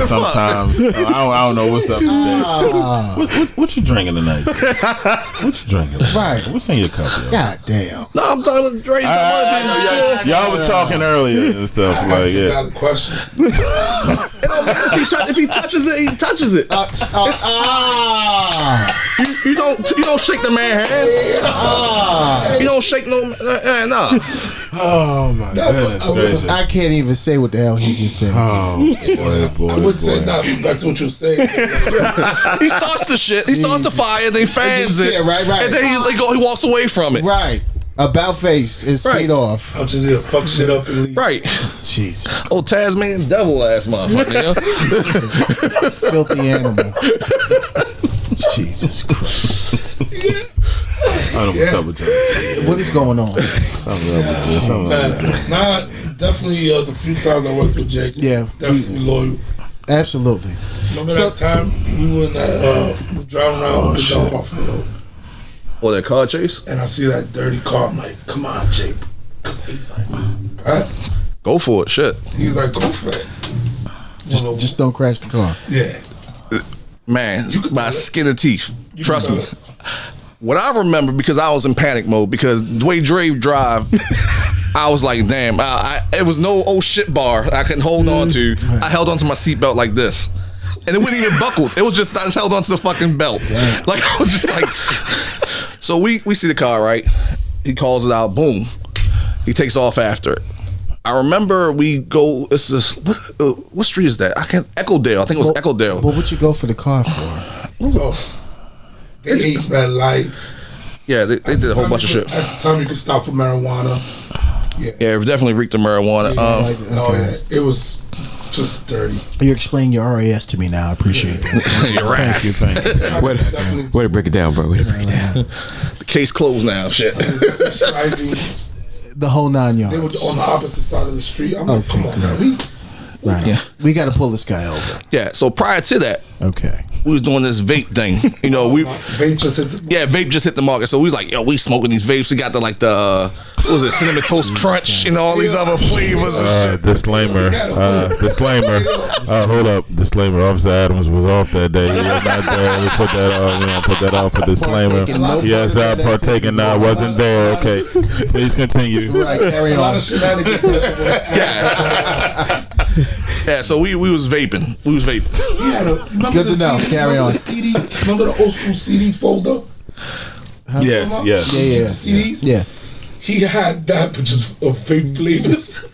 Sometimes I don't know what's up today. What you drinking tonight? What you drinking? Right. What's in your cup, yo? God damn. No, I'm talking to Dre. Y'all was talking earlier and stuff like, yeah. Got a question. If he touches it, he touches it. You don't shake the man's hand. You don't shake no. Nah. Oh my goodness gracious. I can't even say what the hell he just said. Oh boy. I would say nothing back to what you were saying. He starts the shit. He starts the fire. Then he fans it. Right. And then he walks away from it. Right. About face is straight off. I'll just here fuck shit up and leave. Right. Jesus. Oh, Tasmanian devil ass motherfucker. Filthy animal. Jesus Christ. I don't know what's up with you. What is going on? Nah, definitely the few times I worked with Jake. Yeah. Definitely loyal. Absolutely. Remember that time we were in that, driving around with the off the road. Or that car chase? And I see that dirty car. I'm like, come on, Jake. He's like, huh? Go for it, shit. He was like, go for it. Just don't crash the car. Yeah. Man, You could by tell it. skin and teeth. You Trust could me. tell it. What I remember, because I was in panic mode, because the way Dre drive, I was like, damn, it was no oh shit bar I couldn't hold on to. I held onto my seatbelt like this. And it wasn't even buckled. It was just, I just held onto the fucking belt. Damn. Like, I was just like, so we see the car, right? He calls it out, boom. He takes off after it. I remember we go, it's this, what street is that? Echodale. I think it was Echodale. What would you go for the car for? Oh. They ate red lights. Yeah, they did a whole bunch of shit. At the time, you could stop for marijuana. Yeah. Yeah, it definitely reeked of marijuana. Oh, yeah. It was just dirty. You explain your RAS to me now. I appreciate that. You're right. Thank you. Way to break it down, bro. Way to break it down. The case closed now. Shit. Driving. The whole 9 yards. They were on the opposite side of the street. I'm like, come on, man. Right. Yeah. We got to pull this guy over. Yeah. So prior to that, Okay. we was doing this vape thing. You know, Vape just hit the vape just hit the market. So we was like, yo, we smoking these vapes. We got what was it, cinnamon toast crunch and all these other flavors. Disclaimer. Disclaimer. Hold up. Disclaimer. Officer Adams was off that day. He was not there. We put that on. We don't put that off for disclaimer. Yes, I partaken. No, I wasn't there. Okay. Please continue. Right. Carry a lot on. of shenanigans. Yeah, so we was vaping. We was vaping. He had It's good to know. Carry on. Remember the old school CD folder? Yes, yes. Yeah. The CDs? Yeah. He had that, but just of vape flavors.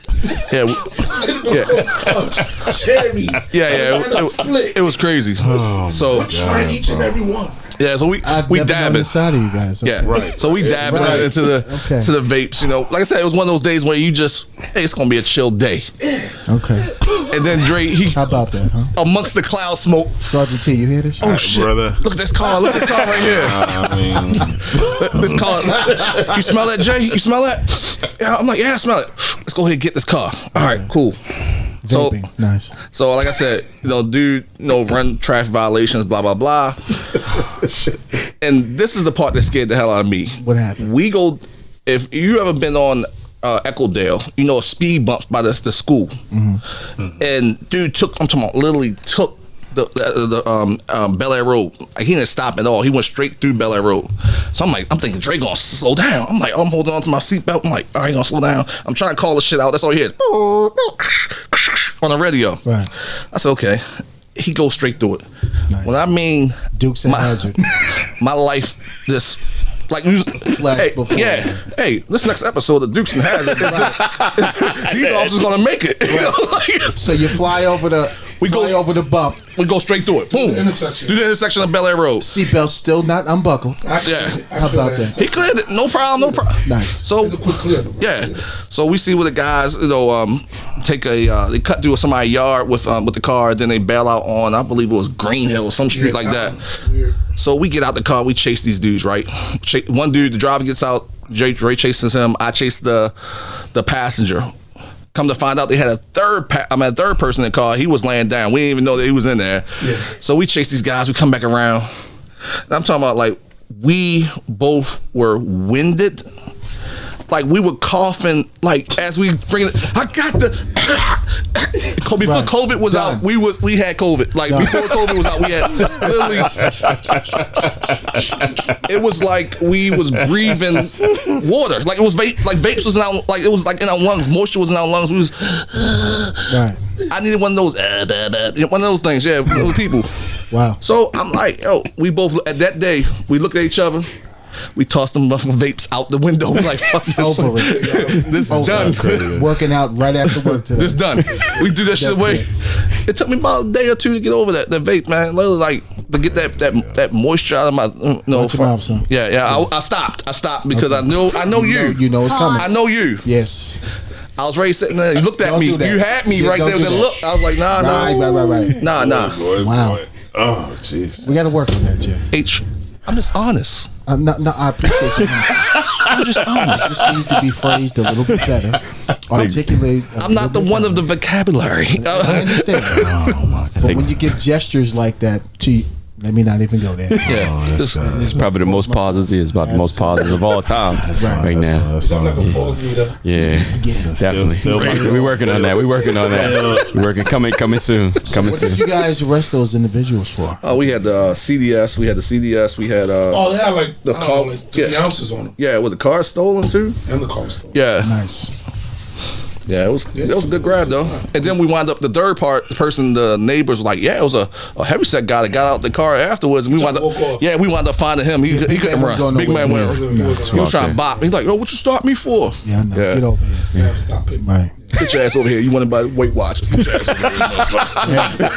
Yeah, Cherries. It was crazy. So Trying each and every one. yeah, so we I've never known dabbing. this side of you guys. Okay. Yeah, right. So we dabbing Right. into the Okay. to the vapes. You know, like I said, it was one of those days where you just, hey, it's gonna be a chill day. Okay. And then Dre, How about that, huh? amongst the cloud smoke. Sergeant T, you hear this? Oh shit! brother. Look at this car. Look at this car right here. I mean, This car. You smell that, Jay? You smell that? Yeah, I'm like, yeah, I smell it. Let's go ahead and get this car. All right, cool. So, Vaping. Nice. so like I said, dude, run traffic violations, blah blah blah. And this is the part that scared the hell out of me. What happened? We go. If you ever been on Echodale, speed bumps by the school, and dude I'm talking about, literally took the Bel Air Road. Like, he didn't stop at all. He went straight through Bel Air Road. So I'm thinking Dre gonna slow down. I'm holding on to my seatbelt. I'm like, all right, he gonna slow down. I'm trying to call the shit out. That's all he hears on the radio. Right. I said, okay. He goes straight through it. Nice. When I mean Dukes and Hazard. my life just like Flash hey, before. yeah. Hey, this next episode of Dukes and Hazard, these officers gonna make it. So you fly over the over the bump. We go straight through it. Boom. Do the intersection of Bel Air Road. Seatbelt still not unbuckled. Yeah. How about that? He cleared it. No problem. Nice. So It's a quick clear. Though. yeah. So we see where the guys, take they cut through somebody's yard with the car, then they bail out on, I believe it was Green Hill or some street like that. Weird. So we get out the car, we chase these dudes, right? One dude, the driver gets out, Dre chases him, I chase the passenger. Come to find out, they had a third person in the car. He was laying down. We didn't even know that he was in there. Yeah. So we chase these guys. We come back around. And I'm talking about, like, we both were winded. Like, we were coughing, like, as we bring it. I got the. Before COVID was out, we had COVID. Like, before COVID was out, we had literally. It was like we was breathing water. Like, it was vapes was in our, like, it was like in our lungs. Moisture was in our lungs. We was. Right. I needed one of those. One of those things. Yeah, with people. Wow. So I'm like, yo, we both at that day we looked at each other. We tossed them vapes out the window. We're like, fuck this. Over it. This done. Working out right after work today. This done. We do that shit away. It took me about a day or two to get over that vape, man. Literally, like, to get that moisture out of my Watch your mouth, son. Yeah. I stopped because I know you. You know it's coming. I know you. Yes. I was ready sitting there. You looked at Don't me. do that. You had me Yeah, right don't there with do the that. look. I was like, nah. Right. Nah. Wow. oh, jeez. We got to work on that, Jay. I'm just honest. No, I appreciate you. I'm just honest. This needs to be phrased a little bit better. Articulate. I'm not the one of the vocabulary. I understand. But when you give gestures like that to Let me not even go there. Yeah, This is probably the most pauses. It's about the most pauses of all time right now. That's I'm not gonna pause me though. Yeah, definitely. We're working on that. We're working coming soon. Coming What soon. did you guys arrest those individuals for? Oh, we had the CDS. We had the CDS. We had Oh, they had like The I don't car- know, like 3 yeah. ounces on them, yeah, with the car stolen too. and the car store. Yeah, Nice. yeah, it was a good grab though. And then we wound up the third person. The neighbors were like, yeah, it was a heavyset guy that got out the car afterwards, and we wound walk off. up. We wound up finding him. He couldn't man wasn't run. going Big man nowhere. went. He was trying to bop. He's like, "Oh, what you stop me for?" Yeah, I know. Yeah. Get over here. Yeah, stop it. Right. Get your ass over here. You wanted by Weight Watchers. Get your ass over here.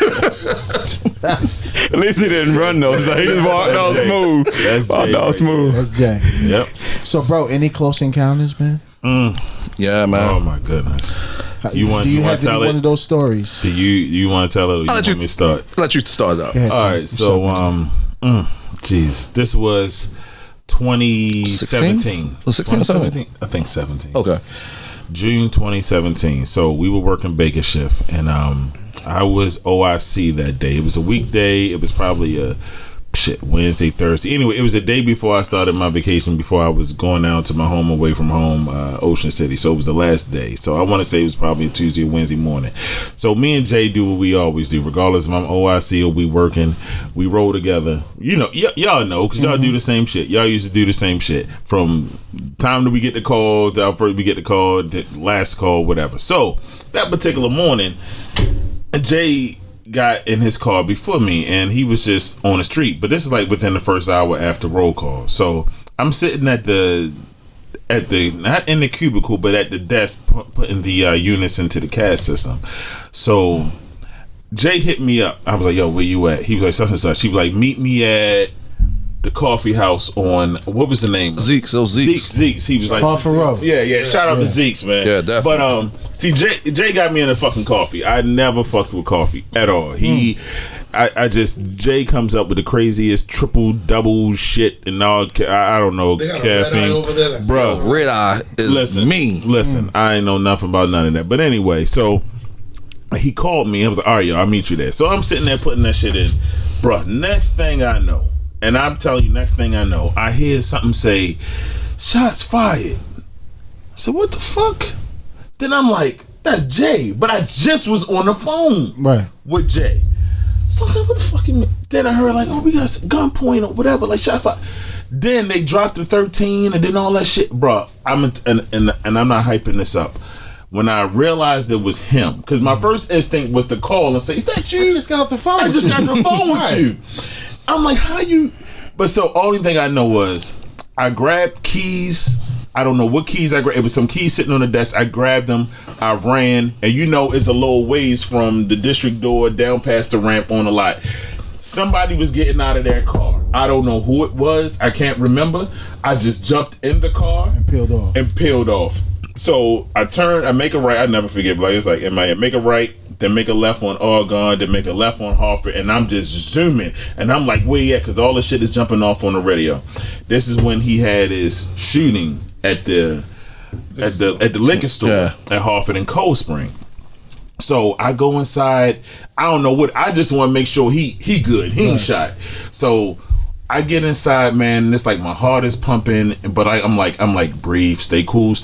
At least he didn't run though. So he just walked all smooth. Walked all smooth. That's Jay. Yep. So, bro, any close encounters, man? Yeah, man. Oh my goodness. Do you have tell one of it? those stories? Do you want to tell it? Or you want me to start? Let you start out. Go ahead, All Tim. right. So geez, this was 2017. Was it 16 or 17? I think 17. Okay. June 2017. So we were working Baker shift, and I was OIC that day. It was a weekday. It was probably a Wednesday, Thursday. Anyway, it was a day before I started my vacation, before I was going down to my home away from home, Ocean City. So it was the last day. So I want to say it was probably a Tuesday or Wednesday morning. So me and Jay do what we always do, regardless if I'm OIC or we working. We roll together. You know, y'all know, because y'all do the same shit. Y'all used to do the same shit from time that we get the call, to first we get the call, the last call, whatever. So that particular morning, Jay got in his car before me, and he was just on the street. But this is like within the first hour after roll call. So I'm sitting at the not in the cubicle, but at the desk putting the units into the CAD system. So Jay hit me up. I was like, "Yo, where you at?" He was like, "Such and such." He was like, "Meet me at the coffee house on," what was the name? Zeke's. Zeke's. He was like, Coffee Row. Yeah. Shout out to Zeke's, man. Yeah, definitely. But see, Jay got me into fucking coffee. I never fucked with coffee at all. Jay comes up with the craziest triple double shit and all. I don't know, They got a red eye caffeine, over there that's bro. Red Eye is mean. Listen, I ain't know nothing about none of that. But anyway, so he called me. I was like, "All right, yo, I'll meet you there." So I'm sitting there putting that shit in, bro. Next thing I know. And I'm telling you, next thing I know, I hear something say, "Shots fired." So what the fuck? Then I'm like, that's Jay. But I just was on the phone with Jay. So I said, what the fuck you mean? Then I heard like, "Oh, we got gunpoint or whatever, like shot fired." Then they dropped the 13 and then all that shit. Bro, and I'm not hyping this up. When I realized it was him, because my first instinct was to call and say, "Is that you?" I just got off the phone. I just got on the phone with you. I'm like, how you? But so only thing I know was I grabbed keys. I don't know what keys I grabbed. It was some keys sitting on the desk. I grabbed them. I ran, and it's a little ways from the district door down past the ramp on the lot. Somebody was getting out of their car. I don't know who it was. I can't remember. I just jumped in the car and peeled off. So I turn. I make a right. I never forget. Like it's like, make a right, then make a left on Oregon, then make a left on Hartford, and I'm just zooming, and I'm like, where you at? Because all the shit is jumping off on the radio. This is when he had his shooting at the liquor store at Hartford and Cold Spring. So I go inside. I don't know what. I just want to make sure he good. He ain't shot. So I get inside, man, and it's like my heart is pumping, but I'm like, breathe, stay cool.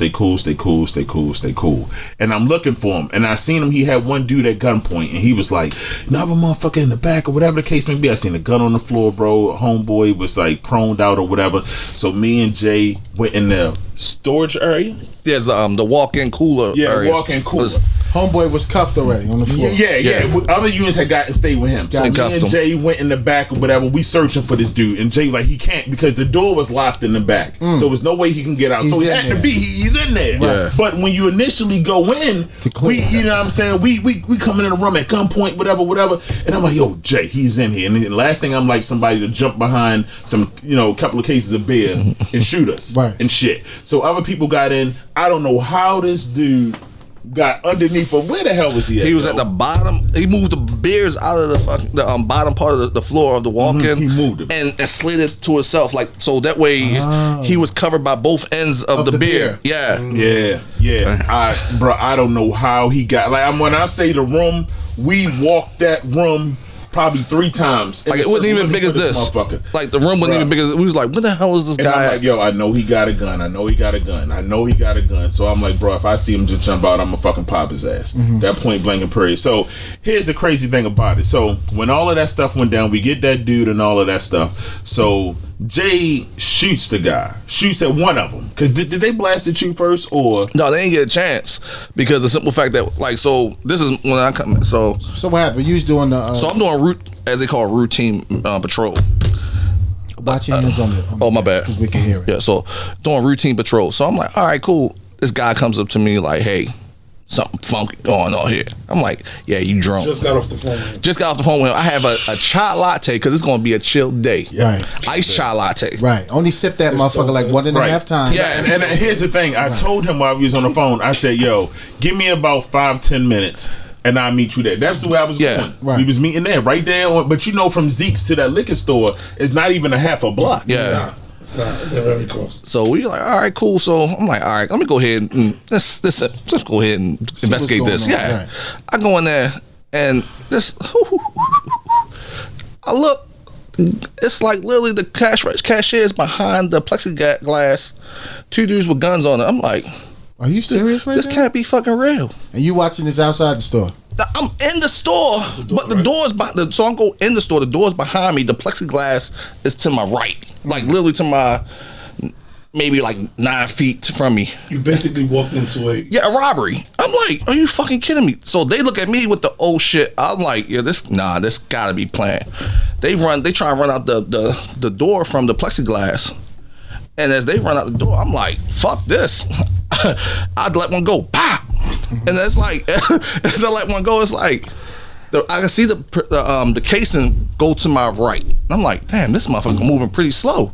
And I'm looking for him, and I seen him. He had one dude at gunpoint, and he was like, another motherfucker in the back, or whatever the case may be. I seen a gun on the floor, bro. Homeboy was like proned out or whatever. So me and Jay went in the storage area. There's the walk-in cooler area. Yeah, walk-in cooler. Homeboy was cuffed already on the floor. Yeah. Other units had got to stay with him. So me and Jay went in the back or whatever. We searching for this dude, and Jay like, he can't because the door was locked in the back, so there's no way he can get out. So he had to be. He's in there. Yeah. But when you initially go in, you know what I'm saying? We coming in the room at gunpoint, whatever. And I'm like, yo, Jay, he's in here. And the last thing I'm like, somebody to jump behind some, couple of cases of beer and shoot us and shit. So other people got in. I don't know how this dude got underneath of where the hell was he at? He was at the bottom. He moved the beers out of the bottom part of the floor of the walk-in. He moved them and slid it to itself, like so that way he was covered by both ends of the beer. Yeah. I don't know how he got. Like when I say the room, we walked that room probably 3 times. Like it wasn't even big as this. Like the room wasn't even big as. We was like, what the hell is this guy? I'm like, yo, I know he got a gun. I know he got a gun. So I'm like, bro, if I see him just jump out, I'm gonna fucking pop his ass. That point blank and period. So here's the crazy thing about it. So when all of that stuff went down, we get that dude and all of that stuff. So Jay shoots the guy, shoots at one of them. Cause did they blast at you first or? No, they didn't get a chance because the simple fact that like, so this is when I come. So what happened? You was doing the. So I'm doing as they call routine patrol. Watch your hands on the. My bad. Because we can hear it. Yeah, so doing routine patrol. So I'm like, all right, cool. This guy comes up to me like, hey, something funky going on here. I'm like, yeah, you drunk. Just got off the phone with him. Just got off the phone with him. I have a chai latte because it's going to be a chill day. Right. Iced chai latte. Right. Only sip that motherfucker like 1.5 times. Yeah, and here's the thing. I told him while we was on the phone, I said, yo, give me about 5-10 minutes. And I'll meet you there. That's the way I was going. Right. We was meeting there, right there. But you know, from Zeke's to that liquor store, it's not even a half a block. Yeah. It's not. They're very close. So we like, all right, cool. So I'm like, all right, let me go ahead and let's go ahead and investigate this. Yeah. Right. I go in there and this. I look. It's like literally the cashier is behind the plexiglass. 2 dudes with guns on it. I'm like, are you serious right now? This can't be fucking real. And you watching this outside the store? I'm in the store, but the door's behind. So I go in the store. The door's behind me. The plexiglass is to my right, like literally to my maybe like 9 feet from me. You basically walked into a robbery. I'm like, are you fucking kidding me? So they look at me with the old shit. I'm like, yeah, this gotta be planned. They try and run out the door from the plexiglass, and as they run out the door, I'm like, fuck this. I'd let one go, pop, and it's like as I let one go, it's like I can see the casing go to my right. I'm like, damn, this motherfucker moving pretty slow.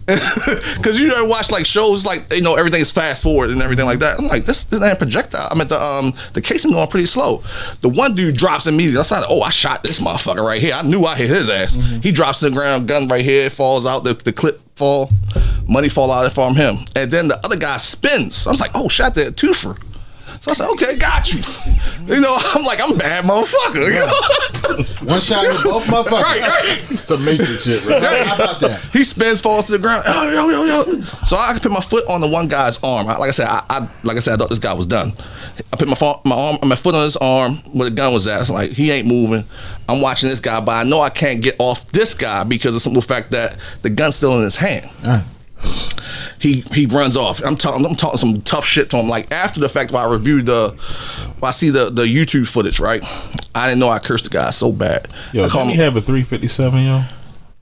Because you ever watch like shows like everything is fast forward and everything like that. I'm like, this ain't projectile. I mean the casing going pretty slow. The one dude drops immediately. I said, I shot this motherfucker right here. I knew I hit his ass. He drops to the ground, gun right here, falls out, the clip fall, money fall out from him. And then the other guy spins. I was like, oh, shot that twofer. So I said, okay, got you. I'm like, I'm a bad motherfucker. One shot in both motherfuckers. Right. It's a major shit, right? How about that? He spins, falls to the ground. Yo. So I put my foot on the one guy's arm. Like I said, I thought this guy was done. I put my foot on his arm where the gun was at. It's like, he ain't moving. I'm watching this guy, but I know I can't get off this guy because of the simple fact that the gun's still in his hand. All right. He runs off. I'm talking some tough shit to him. Like after the fact, while I reviewed I see the YouTube footage, right? I didn't know I cursed the guy so bad. Yo, didn't he have a 357, yo?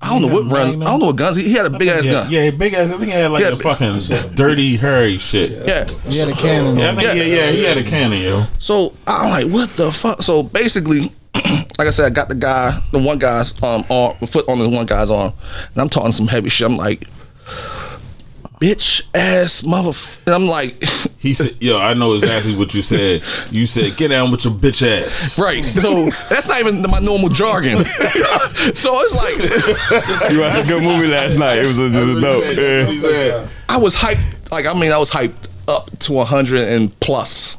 I don't know what runs. I don't know what guns. He had a big ass gun. Yeah, big ass. I think he had like a fucking dirty Harry shit. Yeah, he had a cannon. He had a cannon, yo. So I'm like, what the fuck? So basically, like I said, I got the one guy's foot on the one guy's arm, and I'm talking some heavy shit. I'm like, bitch ass motherfucker. And I'm like, he said, yo, I know exactly what you said. You said, get down with your bitch ass. Right. So that's not even my normal jargon. So it's like, you watched a good movie last night. It was dope. Yeah. I was hyped. I was hyped up to 100 and plus.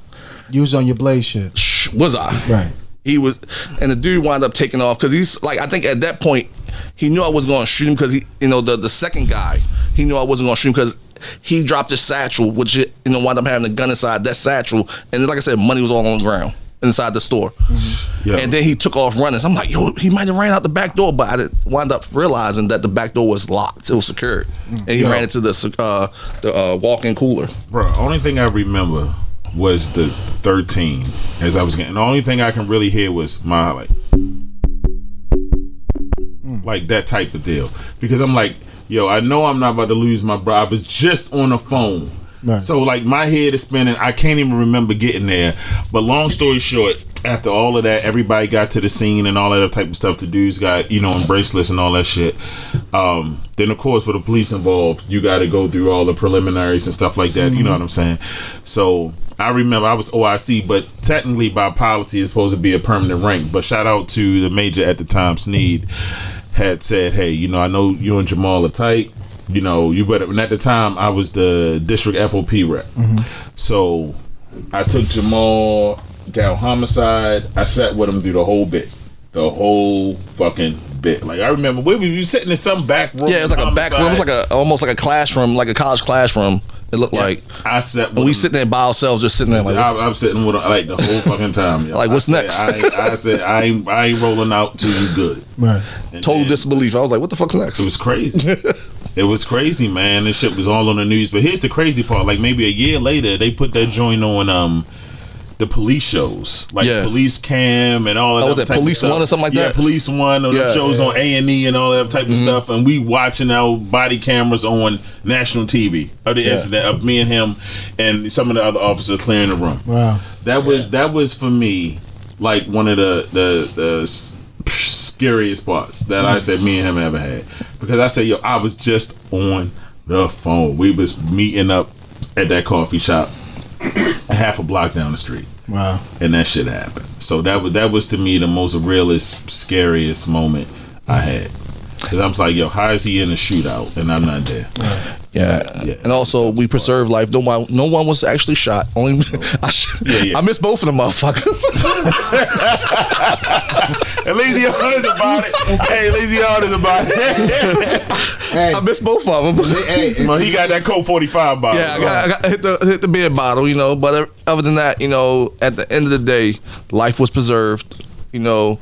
You was on your Blaze shit. Was I? Right. He was, and the dude wound up taking off because he's like, I think at that point he knew I was going to shoot him because the second guy, he knew I wasn't going to shoot him because he dropped his satchel, which wound up having a gun inside that satchel, and like I said, money was all on the ground inside the store. Mm-hmm. Yeah. And then he took off running. So I'm like, yo, he might have ran out the back door, but I wound up realizing that the back door was locked. It was secured, and he ran into the walk-in cooler. Bro, only thing I remember was the 13 as I was getting. The only thing I can really hear was my like that type of deal, because I'm like, yo, I know I'm not about to lose my bro. I was just on the phone. Right. So like my head is spinning. I can't even remember getting there. But long story short, after all of that, everybody got to the scene and all that type of stuff. The dudes got, in bracelets and all that shit. Then of course with the police involved, you got to go through all the preliminaries and stuff like that. Mm-hmm. You know what I'm saying? So I remember I was OIC, but technically by policy it's supposed to be a permanent rank. But shout out to the major at the time, Sneed, had said, hey, I know you and Jamal are tight. You better. And at the time, I was the district FOP rep. Mm-hmm. So I took Jamal down homicide. I sat with him through the whole bit. the whole fucking bit. Like I remember we were sitting in some back room. Yeah, it was like a back room. It was like almost like a classroom, like a college classroom. It looked like. I sat. And we sitting there by ourselves, just sitting there like. I'm sitting with like the whole fucking time. Yo. Like what's next? I said I ain't rolling out till you good. Right. And Total then, disbelief. I was like, what the fuck's next? It was crazy. It was crazy, man. This shit was all on the news. But here's the crazy part. Like maybe a year later, they put that joint on the police shows, like Police Cam and all of that. Was it Police One or something like that? Yeah, Police One or the shows on A&E and all that type of stuff. And we watching our body cameras on national TV of the incident of me and him and some of the other officers clearing the room. Wow, that was for me like one of the scariest parts that I said me and him ever had, because I said, yo, I was just on the phone. We was meeting up at that coffee shop a half a block down the street. Wow. And that shit happened. So that was to me the most realest, scariest moment I had. Because I was like, yo, how is he in a shootout and I'm not there? Yeah. And also, we preserved life. No one was actually shot. Only I missed both of them motherfuckers. At least he honest about it. Hey, at least he honest about it. Hey, I missed both of them. Hey, well, he got that Colt 45 bottle. Yeah, I got hit the beer bottle, you know. But other than that, you know, at the end of the day, life was preserved. You know,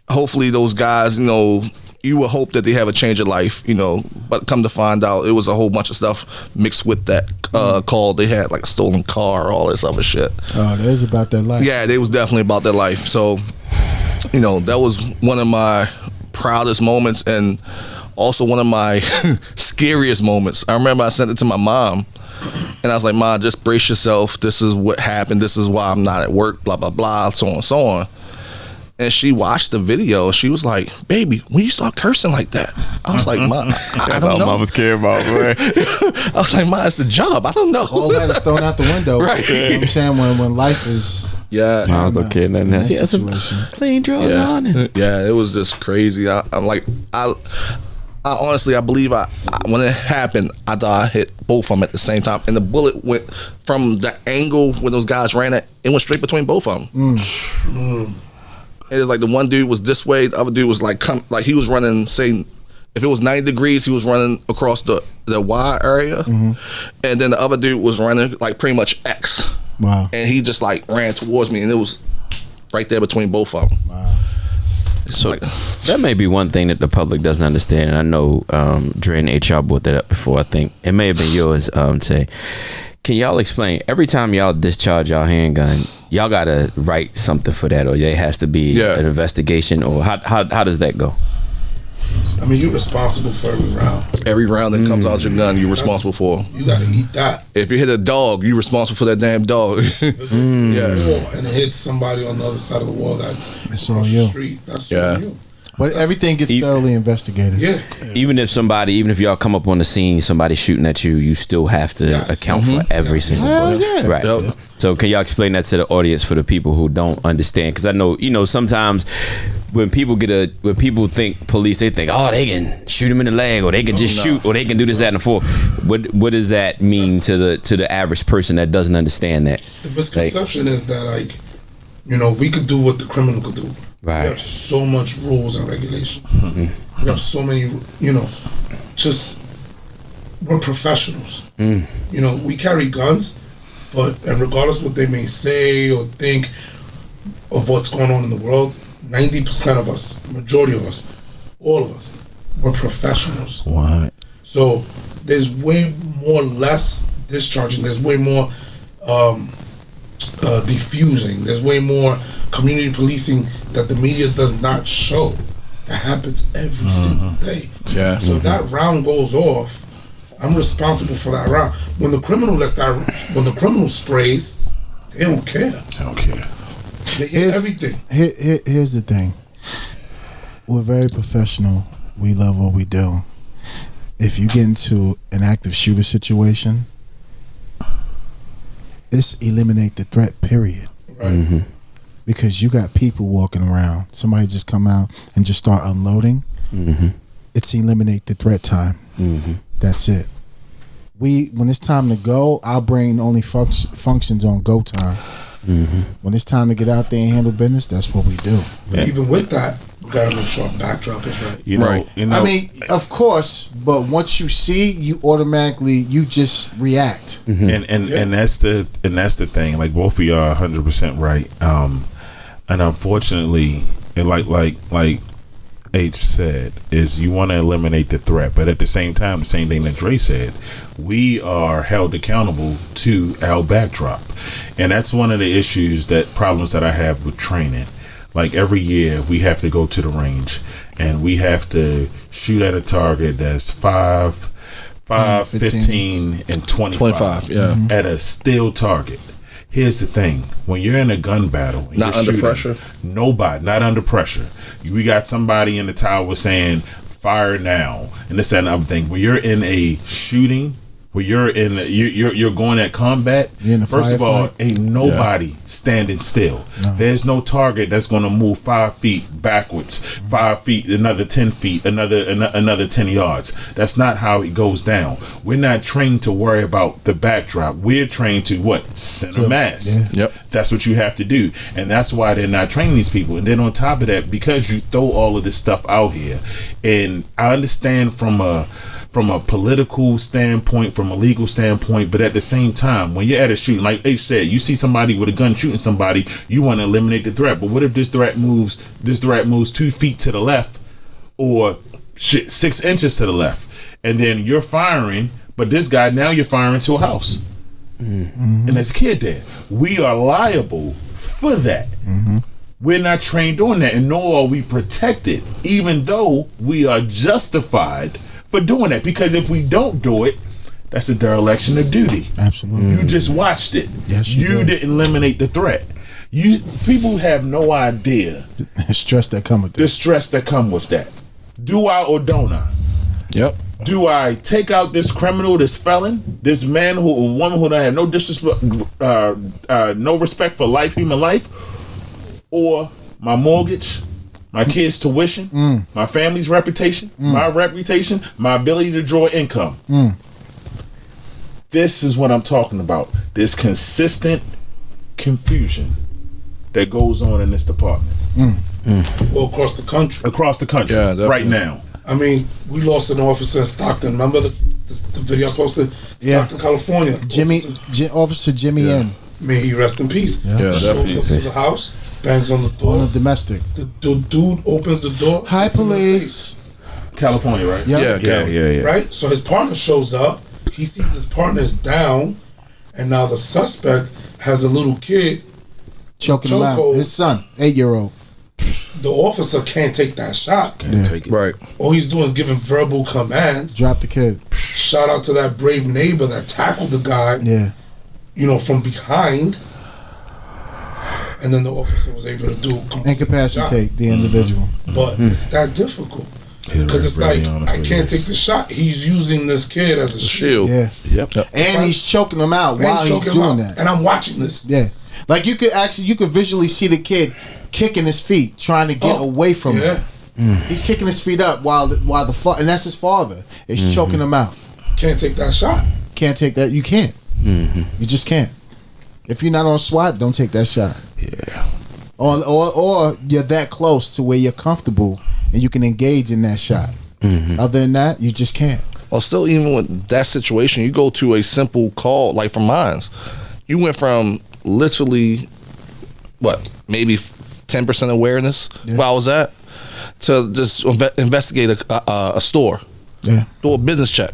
hopefully those guys, you know, you would hope that they have a change of life, you know, but come to find out, it was a whole bunch of stuff mixed with that call. They had like a stolen car, all this other shit. Oh, they was about their life. Yeah, they was definitely about their life. So, you know, that was one of my proudest moments and also one of my scariest moments. I remember I sent it to my mom and I was like, Mom, just brace yourself. This is what happened. This is why I'm not at work, blah, blah, blah, so on and so on. And she watched the video. She was like, "Baby, when you start cursing like that?" I was like, "Mom, I don't know." Mamas care about, right? I was like, "Mom, it's the job. I don't know." All that is thrown out the window. Right. You know what I'm saying? When life is Mom's don't care nothing else. Yeah, situation. Clean drawers on it. Yeah, it was just crazy. I'm like, I honestly, I believe when it happened, I thought I hit both of them at the same time, and the bullet went from the angle where those guys ran at. It went straight between both of them. It was like the one dude was this way, the other dude was like he was running, say, if it was 90 degrees, he was running across the Y area, and then the other dude was running like pretty much X. Wow. And he just like ran towards me, and it was right there between both of them. Wow. So that may be one thing that the public doesn't understand, and I know Dre and HR brought that up before. I think it may have been yours, Tay. Can y'all explain, every time y'all discharge y'all handgun, y'all gotta write something for that, or there has to be an investigation, or how does that go? I mean, you're responsible for every round. Every round that comes out your gun, you're responsible for. You gotta eat that. If you hit a dog, you're responsible for that damn dog. And hit somebody on the other side of the wall that's on across you. the street. That's on you. But everything gets thoroughly investigated. Yeah. Even if y'all come up on the scene, somebody shooting at you, you still have to account for every single bullet. Yeah. Right. Yep. So can y'all explain that to the audience for the people who don't understand? Because I know, you know, sometimes when people think police, they think, oh, they can shoot him in the leg, or they can just shoot, or they can do this, that, and the fourth. What does that mean to the average person that doesn't understand that? The misconception is that, like, you know, we could do what the criminal could do. Right. We have so much rules and regulations. We have so many, you know, we're professionals. You know, we carry guns, and regardless what they may say or think of what's going on in the world, 90% of us, majority of us, all of us, we're professionals. What? So there's way more less discharging. There's way more defusing. There's way more community policing that the media does not show. That happens every single day. Yeah. So that round goes off. I'm responsible for that round. When the criminal sprays, they don't care. I don't care. They hit everything. Here's the thing. We're very professional. We love what we do. If you get into an active shooter situation, it's eliminate the threat, period. Right. Because you got people walking around. Somebody just come out and just start unloading. It's eliminate the threat time. That's it. When it's time to go, our brain only functions on go time. When it's time to get out there and handle business, that's what we do. But even with that, we gotta make sure our backdrop is right. You know, Right. you know. I mean, of course, but once you see, you automatically you just react. and that's the thing. Like both of y'all are 100% right. And unfortunately, and like H said, is you want to eliminate the threat, but at the same time, the same thing that Dre said, we are held accountable to our backdrop, and that's one of the problems that I have with training. Like every year, we have to go to the range, and we have to shoot at a target that's 5, 15, and 25. Yeah. At a still target. Here's the thing: when you're in a gun battle, and Not you're under shooting, pressure? Nobody, not under pressure. We got somebody in the tower saying "fire now" and this and other thing. When you're in a shooting, where you're going at combat. In a First of all, firefight? ain't nobody standing still. No. There's no target that's going to move 5 feet backwards, 5 feet, another 10 feet, another 10 yards. That's not how it goes down. We're not trained to worry about the backdrop. We're trained to what? Center mass. Yeah. Yep. That's what you have to do, and that's why they're not training these people. And then on top of that, because you throw all of this stuff out here, and I understand from a political standpoint, from a legal standpoint, but at the same time, when you're at a shooting, like H said, you see somebody with a gun shooting somebody, you want to eliminate the threat. But what if this threat moves 2 feet to the left, or 6 inches to the left, and then you're firing, but this guy, now you're firing to a house, and there's a kid there. We are liable for that. We're not trained on that, and nor are we protected, even though we are justified for doing that. Because if we don't do it, that's a dereliction of duty. Absolutely. You just watched it. Yes, you did. didn't eliminate the threat. People have no idea Stress that come with the this. stress that come with that. Do I or don't I? Yep. Do I take out this criminal, this felon, this man a woman who don't have no disrespect, no respect for life, human life, or my mortgage, my kids' tuition, my family's reputation, my reputation, my ability to draw income? This is what I'm talking about. This consistent confusion that goes on in this department. All across the country. Across the country, Yeah, definitely. right now. I mean, we lost an officer in Stockton. Remember the video I posted? Yeah. Stockton, California. Officer Jimmy N. May he rest in peace. Yeah. Yeah, Shows definitely. up to the house, bangs on the On door. a domestic. The dude opens the door. Hi, hits him in the police. California, right? Yeah. Yeah. Yeah. Right? So his partner shows up. He sees his partner's down, and now the suspect has a little kid. Choking him out. Chokehold. His son, 8-year-old. The officer can't take that shot. Can't take it. Right. All he's doing is giving verbal commands. Drop the kid. Shout out to that brave neighbor that tackled the guy, Yeah. from behind. And then the officer was able to do a complete Incapacitate the individual. job. But it's that difficult. Because it's like, I can't take the shot. He's using this kid as a shield. Yeah. Yep. And he's choking him out while he's choking him doing out. that. And I'm watching this. Yeah. Like you could visually see the kid kicking his feet, trying to get away from him. He's kicking his feet up while and that's his father is choking him out. Can't take that shot. Can't take that. You can't. You just can't. If you're not on SWAT, don't take that shot. Yeah. Or you're that close to where you're comfortable and you can engage in that shot. Other than that, you just can't. Or still, even with that situation, you go to a simple call, like from mines. You went from literally, maybe 10% awareness where I was at, to just investigate a store. Yeah. Do a business check.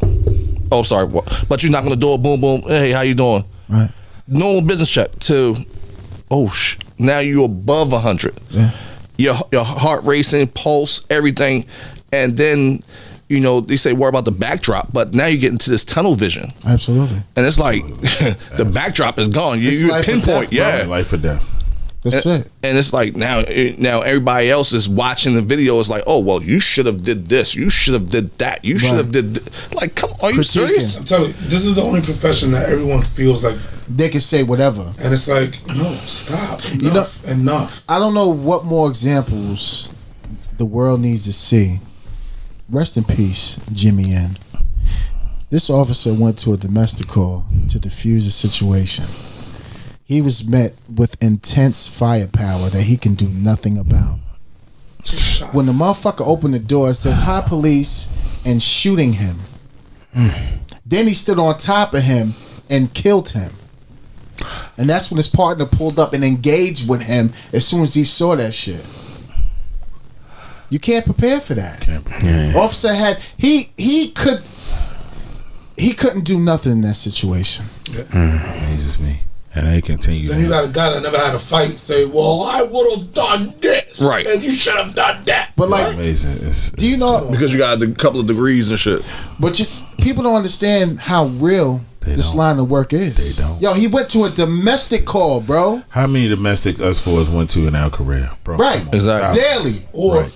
Oh, sorry. But you knock on the door, boom, boom. Hey, how you doing? Right. Normal business check to, now you're above 100. Yeah. Your heart racing, pulse, everything. And then, they say worry about the backdrop, but now you get into this tunnel vision. Absolutely. And it's like, the backdrop is gone. It's You life or pinpoint, death, Life or death. That's it. And it's like now everybody else is watching the video. It's like, oh well, you should have did this. You should have did that. You should have did like, come on, are you Critiquing. serious? I'm telling you, this is the only profession that everyone feels like, They can say whatever. and it's like, no, stop. Enough. I don't know what more examples the world needs to see. Rest in peace, Jimmy N. This officer went to a domestic call to defuse a situation. he was met with intense firepower that he can do nothing about. When the motherfucker opened the door, it says, "Hi, police," and shooting him. Then he stood on top of him and killed him. And that's when his partner pulled up and engaged with him as soon as he saw that shit. You can't prepare for that. Officer had he couldn't do nothing in that situation. Amazes me. And they continue. Then you got a guy that never had a fight say, "Well, I would have done this, right? And you should have done that." But like, amazing. Do you know? Because you got a couple of degrees and shit. But people don't understand how real this line of work is. They don't. Yo, he went to a domestic call, bro. How many domestics us fours went to in our career, bro? Right, exactly. Daily. Or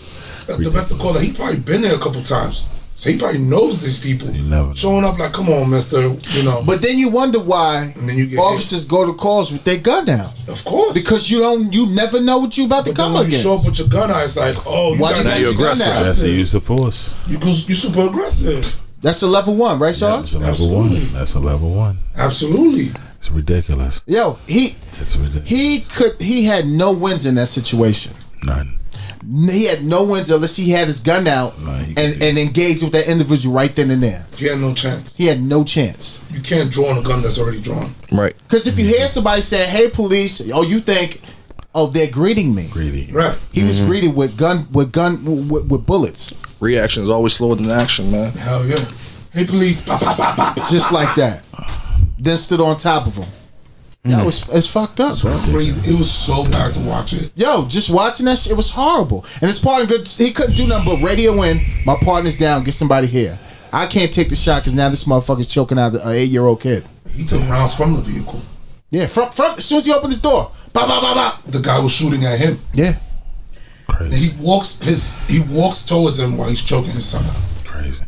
a domestic caller, he probably been there a couple times. So he probably knows these people. You never know. Showing up like, "Come on, mister," you know. But then you wonder why And then you get officers go to calls with their gun out. Of course. Because you never know what you about to But then come when you against. show up with your gun out, it's like, "Oh, you Why got do you got you're your gun aggressive. out? That's the use of force. you super aggressive." That's a level 1, right, Sarge? That's a level one. That's a level one. Absolutely. It's ridiculous. Yo, It's ridiculous. he had no wins in that situation. None. He had no wins unless he had his gun out and engaged with that individual right then and there. He had no chance. He had no chance. You can't draw on a gun that's already drawn. Right. Because if you hear somebody say, "Hey, police," you think, "Oh, they're greeting me." Greedy. Right. He was greeted with bullets. Reaction is always slower than action, man. Hell yeah. "Hey, police." Bah, bah, bah, bah, bah, Just bah. like that. Then stood on top of him. That was it's fucked up, bro. Crazy. It was so bad to watch it. Yo, just watching that shit, it was horrible. And his partner, he couldn't do nothing but radio in. My partner's down. Get somebody here. I can't take the shot because now this motherfucker's choking out an 8-year-old kid. He took rounds from the vehicle. Yeah, from as soon as he opened his door, bah, bah, bah, bah. The guy was shooting at him. Yeah. And Crazy. he walks towards him while he's choking his son out. Crazy.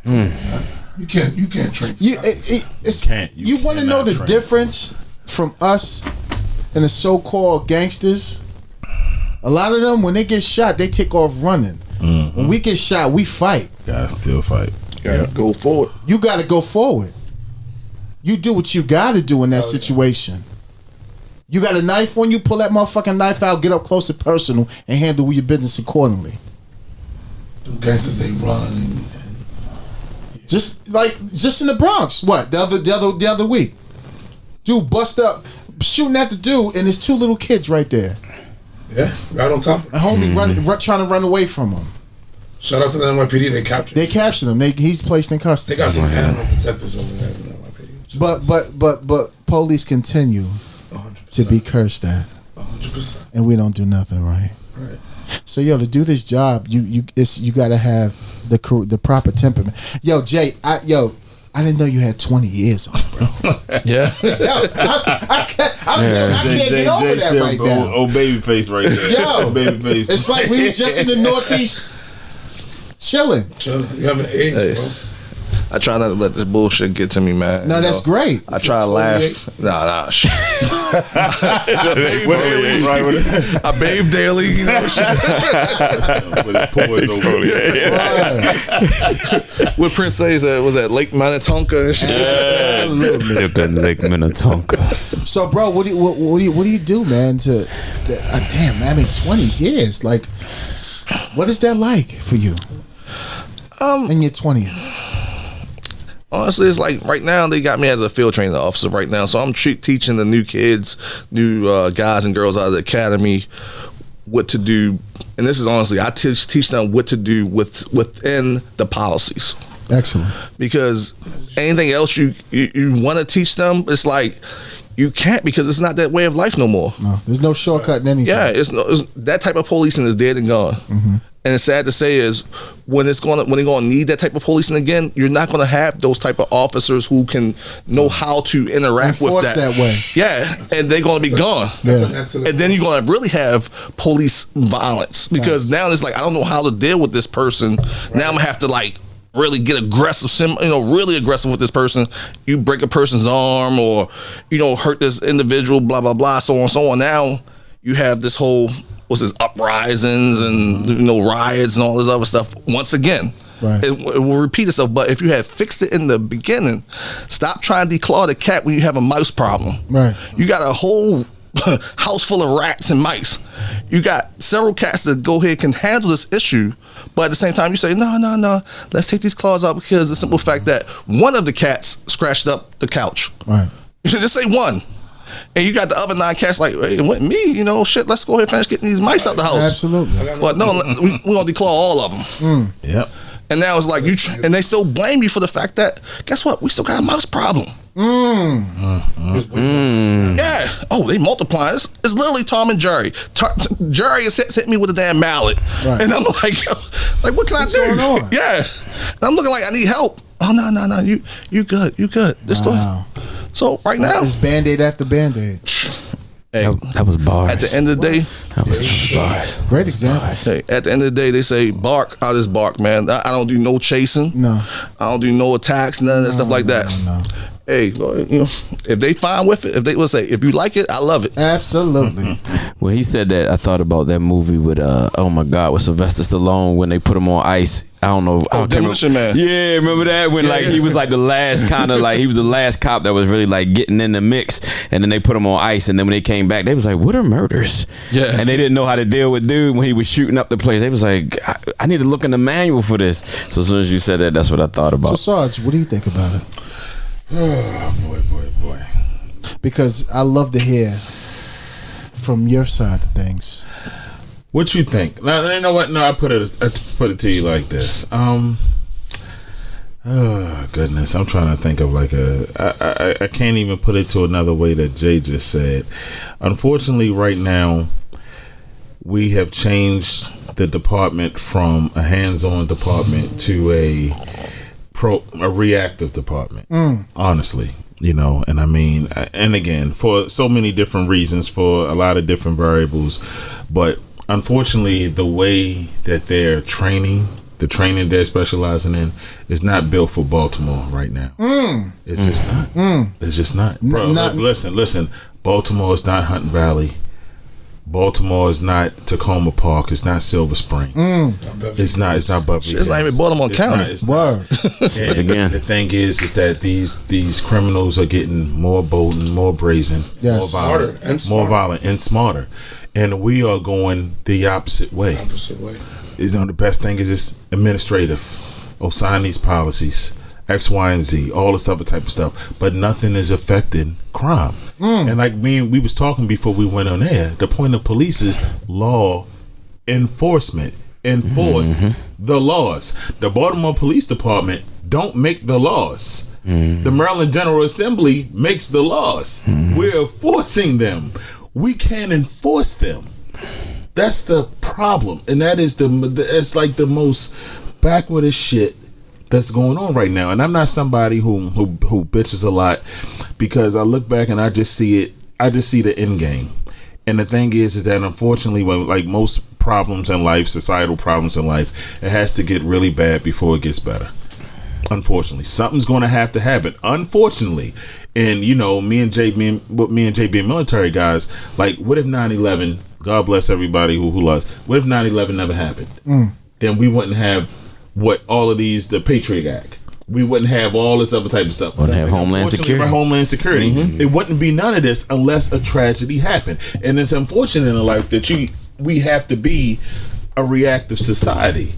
You can't train. For that. You want to know the difference from us and the so-called gangsters? A lot of them, when they get shot, they take off running. When we get shot, we fight. Gotta still fight. Gotta go forward. You got to go forward. You do what you got to do in that situation. You got a knife on you, pull that motherfucking knife out, get up close and personal, and handle your business accordingly. The gangsters, they run and Just in the Bronx. What the other week, dude bust up shooting at the dude, and there's 2 little kids right there. yeah, right on top. A homie trying to run away from him. Shout out to the NYPD. They captured. They captured him. He's placed in They custody. got some animal detectives over there in the NYPD. But police continue 100%. to be cursed at, 100%. and we don't do nothing right. Right. So to do this job, you got to have the proper temperament. Yo, Jay, I didn't know you had 20 years on it, bro. Yeah. I can't get over that right now. Old baby face right there. Yo, baby face. it's like we were just in the Northeast chilling. Chill. You haven't aged, Hey. bro. I try not to let this bullshit get to me, man. No, You that's know? great. I try to laugh. Nah, shit. I bathe daily, you know. What Prince says was at Lake Minnetonka and shit. Lake Minnetonka. So, bro, what do you do, man? Damn, man, 20 years. Like, what is that like for you? In your 20s. Honestly, it's like right now they got me as a field training officer right now, so I'm teaching the new kids, guys and girls out of the academy what to do, and this is honestly I teach them what to do within the policies. Excellent. Because anything else you want to teach them, it's like you can't, because it's not that way of life no more. No, there's no shortcut in anything. Yeah, it's that type of policing is dead and gone. Mm-hmm. And it's sad to say is when they're going to need that type of policing again, you're not going to have those type of officers who can know how to interact Enforce with that way. Yeah, and they're going to be gone. That's an excellent. And then you're going to really have police violence, because now it's like I don't know how to deal with this person. Right. Now I'm gonna have to like really get aggressive, really aggressive with this person. You break a person's arm, or hurt this individual, blah blah blah, so on so on. Now you have this whole uprisings and riots and all this other stuff once again. Right. It will repeat itself. But if you had fixed it in the beginning, stop trying to declaw the cat when you have a mouse problem. Right. You got a whole house full of rats and mice. You got several cats that go ahead can handle this issue, but at the same time you say, no, let's take these claws out because the simple fact that one of the cats scratched up the couch. Right. You should just say one. And you got the other 9 cats like, hey, it wasn't me, shit, let's go ahead and finish getting these mice out the house. Absolutely. But no, we gonna declaw all of them. Yep. And now it's like and they still blame you for the fact that, guess what? We still got a mouse problem. Yeah. Oh, they multiply. It's literally Tom and Jerry. Jerry is hit me with a damn mallet, right. And I'm like, what can What's I do? Going on? Yeah. And I'm looking like I need help. Oh no, you good. This wow. So right now it's Band-Aid after Band-Aid. Hey, that was bars. At the end of the day, that was bars. Great example. Hey, at the end of the day, they say bark. I just bark, man. I don't do no chasing. No. I don't do no attacks, none of that stuff like that. No. Hey, if they fine with it, if you like it, I love it. Absolutely. When he said that, I thought about that movie with oh my God, with Sylvester Stallone when they put him on ice. I don't know. Demolition Man. Yeah, remember that when he was like the last kind of he was the last cop that was really like getting in the mix, and then they put him on ice, and then when they came back, they was like, "What are murders?" Yeah, and they didn't know how to deal with dude when he was shooting up the place. They was like, "I need to look in the manual for this." So as soon as you said that, that's what I thought about. So Sarge, what do you think about it? Oh boy. Because I love to hear from your side of things. What you think? Now, you know what? No, I put it to you like this. Oh goodness, I'm trying to think of I can't even put it to another way that Jay just said. Unfortunately, right now, we have changed the department from a hands-on department to a reactive department. Honestly. And I mean, and again, for so many different reasons, for a lot of different variables, but unfortunately, the way that they're training, the training they're specializing in, is not built for Baltimore right now. It's just not. It's just not. Bro, listen. Baltimore is not Hunting Valley. Baltimore is not Tacoma Park. It's not Silver Spring. It's not Beverly Hills. It's not even Baltimore County. Word. And again, the thing is that these criminals are getting more bold, more brazen, yes. more violent, and smarter. And we are going the opposite way. The best thing is it's administrative. Sign these policies, X, Y, and Z, all this other type of stuff. But nothing is affecting crime. And like we was talking before we went on air, the point of police is law enforcement. Enforce the laws. The Baltimore Police Department don't make the laws. The Maryland General Assembly makes the laws. We're enforcing them. We can't enforce them. That's the problem, and that is it's like the most backward shit that's going on right now. And I'm not somebody who bitches a lot, because I look back and I just see it. I just see the end game. And the thing is that unfortunately, when like most problems in life, societal problems in life, it has to get really bad before it gets better. Unfortunately, something's going to have to happen. Unfortunately. And me and Jay being military guys, like, what if 9/11? God bless everybody who lost. What if 9/11 never happened? Then we wouldn't have the Patriot Act. We wouldn't have all this other type of stuff. Wouldn't have Homeland Security. It wouldn't be none of this unless a tragedy happened. And it's unfortunate in life that we have to be a reactive society.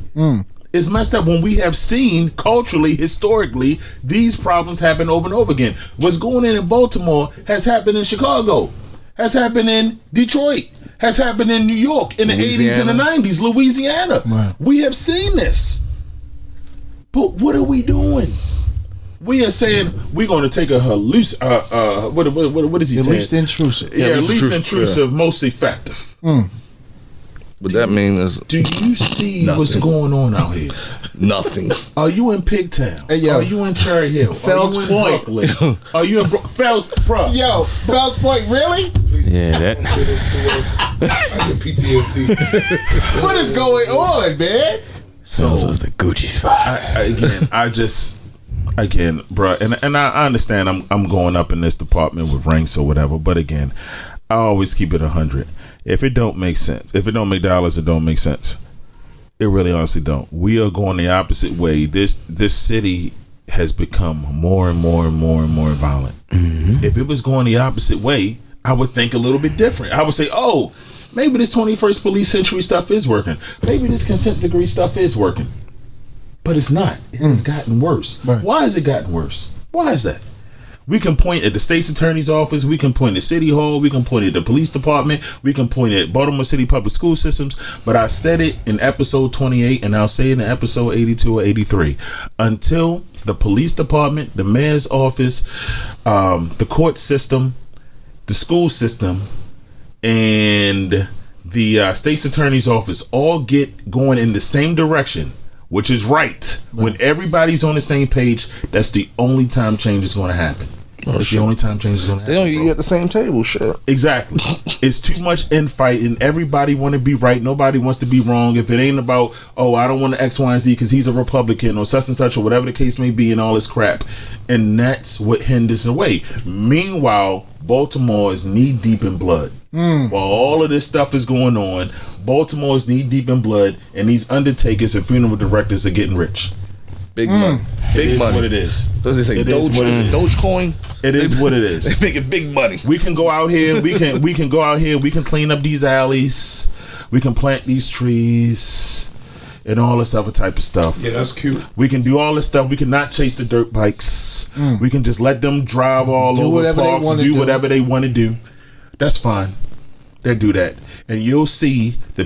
It's messed up when we have seen culturally, historically, these problems happen over and over again. What's going on in Baltimore has happened in Chicago, has happened in Detroit, has happened in New York in the 80s and the 90s, Louisiana. Right. We have seen this. But what are we doing? We are saying we're going to take a what is he saying? Least intrusive. Least intrusive, most effective. What that means is, do you see what's going on out here? Nothing. Are you in Pigtown? Hey, yo. Are you in Cherry Hill? Fells Are you in Brooklyn? Are you in Fells? Bro. Yo, Fells Point, really? Yeah, that. I get PTSD. What is going on, man? So this was the Gucci spot. Again, bro, and I understand I'm going up in this department with ranks or whatever, but again, I always keep it 100. If it don't make sense, if it don't make dollars, it don't make sense. It really honestly don't. We are going the opposite way. This city has become more and more and more and more violent. If it was going the opposite way, I would think a little bit different. I would say, oh, maybe this 21st police century stuff is working. Maybe this consent decree stuff is working. But it's not. It has gotten worse. Right. Why has it gotten worse? Why is that? We can point at the state's attorney's office. We can point at City Hall. We can point at the police department. We can point at Baltimore City public school systems. But I said it in episode 28, and I'll say it in episode 82 or 83. Until the police department, the mayor's office, the court system, the school system, and the state's attorney's office all get going in the same direction, which is right. When everybody's on the same page, that's the only time change is going to happen. That's the only time change is going to happen. They don't eat at the same table, shit. Exactly. It's too much infight, and everybody want to be right. Nobody wants to be wrong. If it ain't about, oh, I don't want to X, Y, and Z because he's a Republican or such and such or whatever the case may be, and all this crap. And that's what hinders away. Meanwhile, Baltimore is knee deep in blood. While all of this stuff is going on, Baltimore is knee deep in blood, and these undertakers and funeral directors are getting rich. Big money. Big money. What it is. Does they say It is what it is. Dogecoin? It is what it is. They making big money. We can go out here. We can go out here. We can clean up these alleys. We can plant these trees and all this other type of stuff. Yeah, that's cute. We can do all this stuff. We can not chase the dirt bikes. We can just let them drive all over the parks and do whatever they want to do. That's fine. They do that, and you'll see the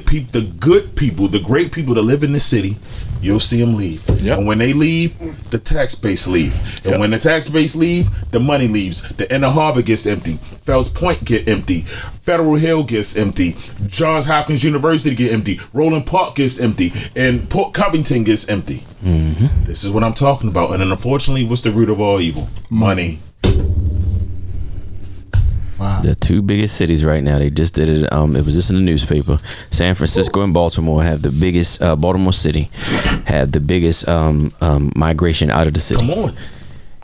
good people, the great people that live in the city. You'll see them leave. Yep. And when they leave, the tax base leave. And when the tax base leave, the money leaves. The Inner Harbor gets empty. Fells Point get empty. Federal Hill gets empty. Johns Hopkins University get empty. Roland Park gets empty. And Port Covington gets empty. Mm-hmm. This is what I'm talking about. And then unfortunately, what's the root of all evil? Money. Wow. The two biggest cities right now, they just did it. It was just in the newspaper. San Francisco and Baltimore have the biggest. Baltimore City had the biggest migration out of the city.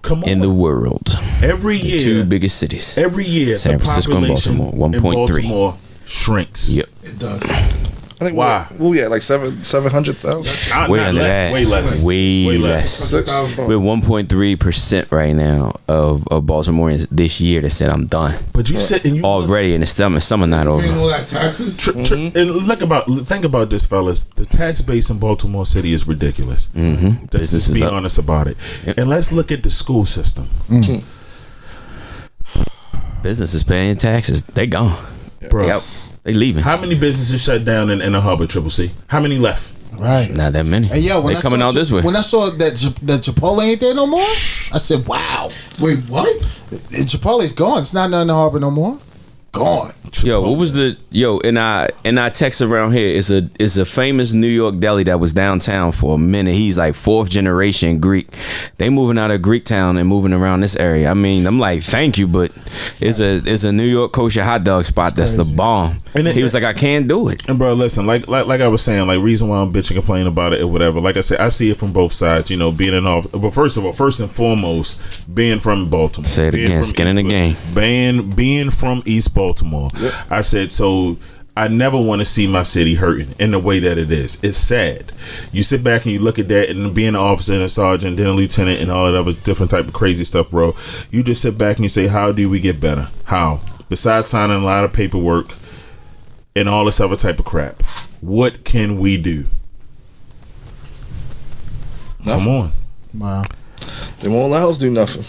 Come on. In the world. Every year. The two biggest cities. Every year. San Francisco and Baltimore. 1.3. Baltimore shrinks. Yep. It does. I think why? We at like 700,000. Way under that. Way less. Way less. We're 1.3% right now of Baltimoreans this year that said I'm done. But you said and you already in the summer not over. Paying all that taxes. And think about this, fellas. The tax base in Baltimore City is ridiculous. Mm-hmm. Let's just be honest about it. And let's look at the school system. Business is paying taxes. They gone, bro. They leaving. How many businesses shut down in the harbor, Triple C? How many left? Right. Not that many. And yo, when they coming out this way. When I saw that Chipotle ain't there no more, I said, wow. Wait, what? Chipotle's gone. It's not in the harbor no more. Gone. Yo, what was the in our text around here is a famous New York deli that was downtown for a minute. He's like 4th generation Greek. They moving out of Greek town and moving around this area. I mean, I'm like, thank you, but it's a New York kosher hot dog spot that's the bomb. And he was like, I can't do it. And bro, listen, like I was saying, like reason why I'm bitching, complaining about it or whatever. Like I said, I see it from both sides. You know, being in office. But first and foremost, being from Baltimore. Say it again, skin in the game. Being from East Baltimore. Yep. I said, so I never want to see my city hurting in the way that it is. It's sad. You sit back and you look at that, and being an officer and a sergeant, then a lieutenant, and all that other different type of crazy stuff, bro. You just sit back and you say, how do we get better? How? Besides signing a lot of paperwork and all this other type of crap, what can we do? Nothing. Come on. Wow. They won't let us do nothing.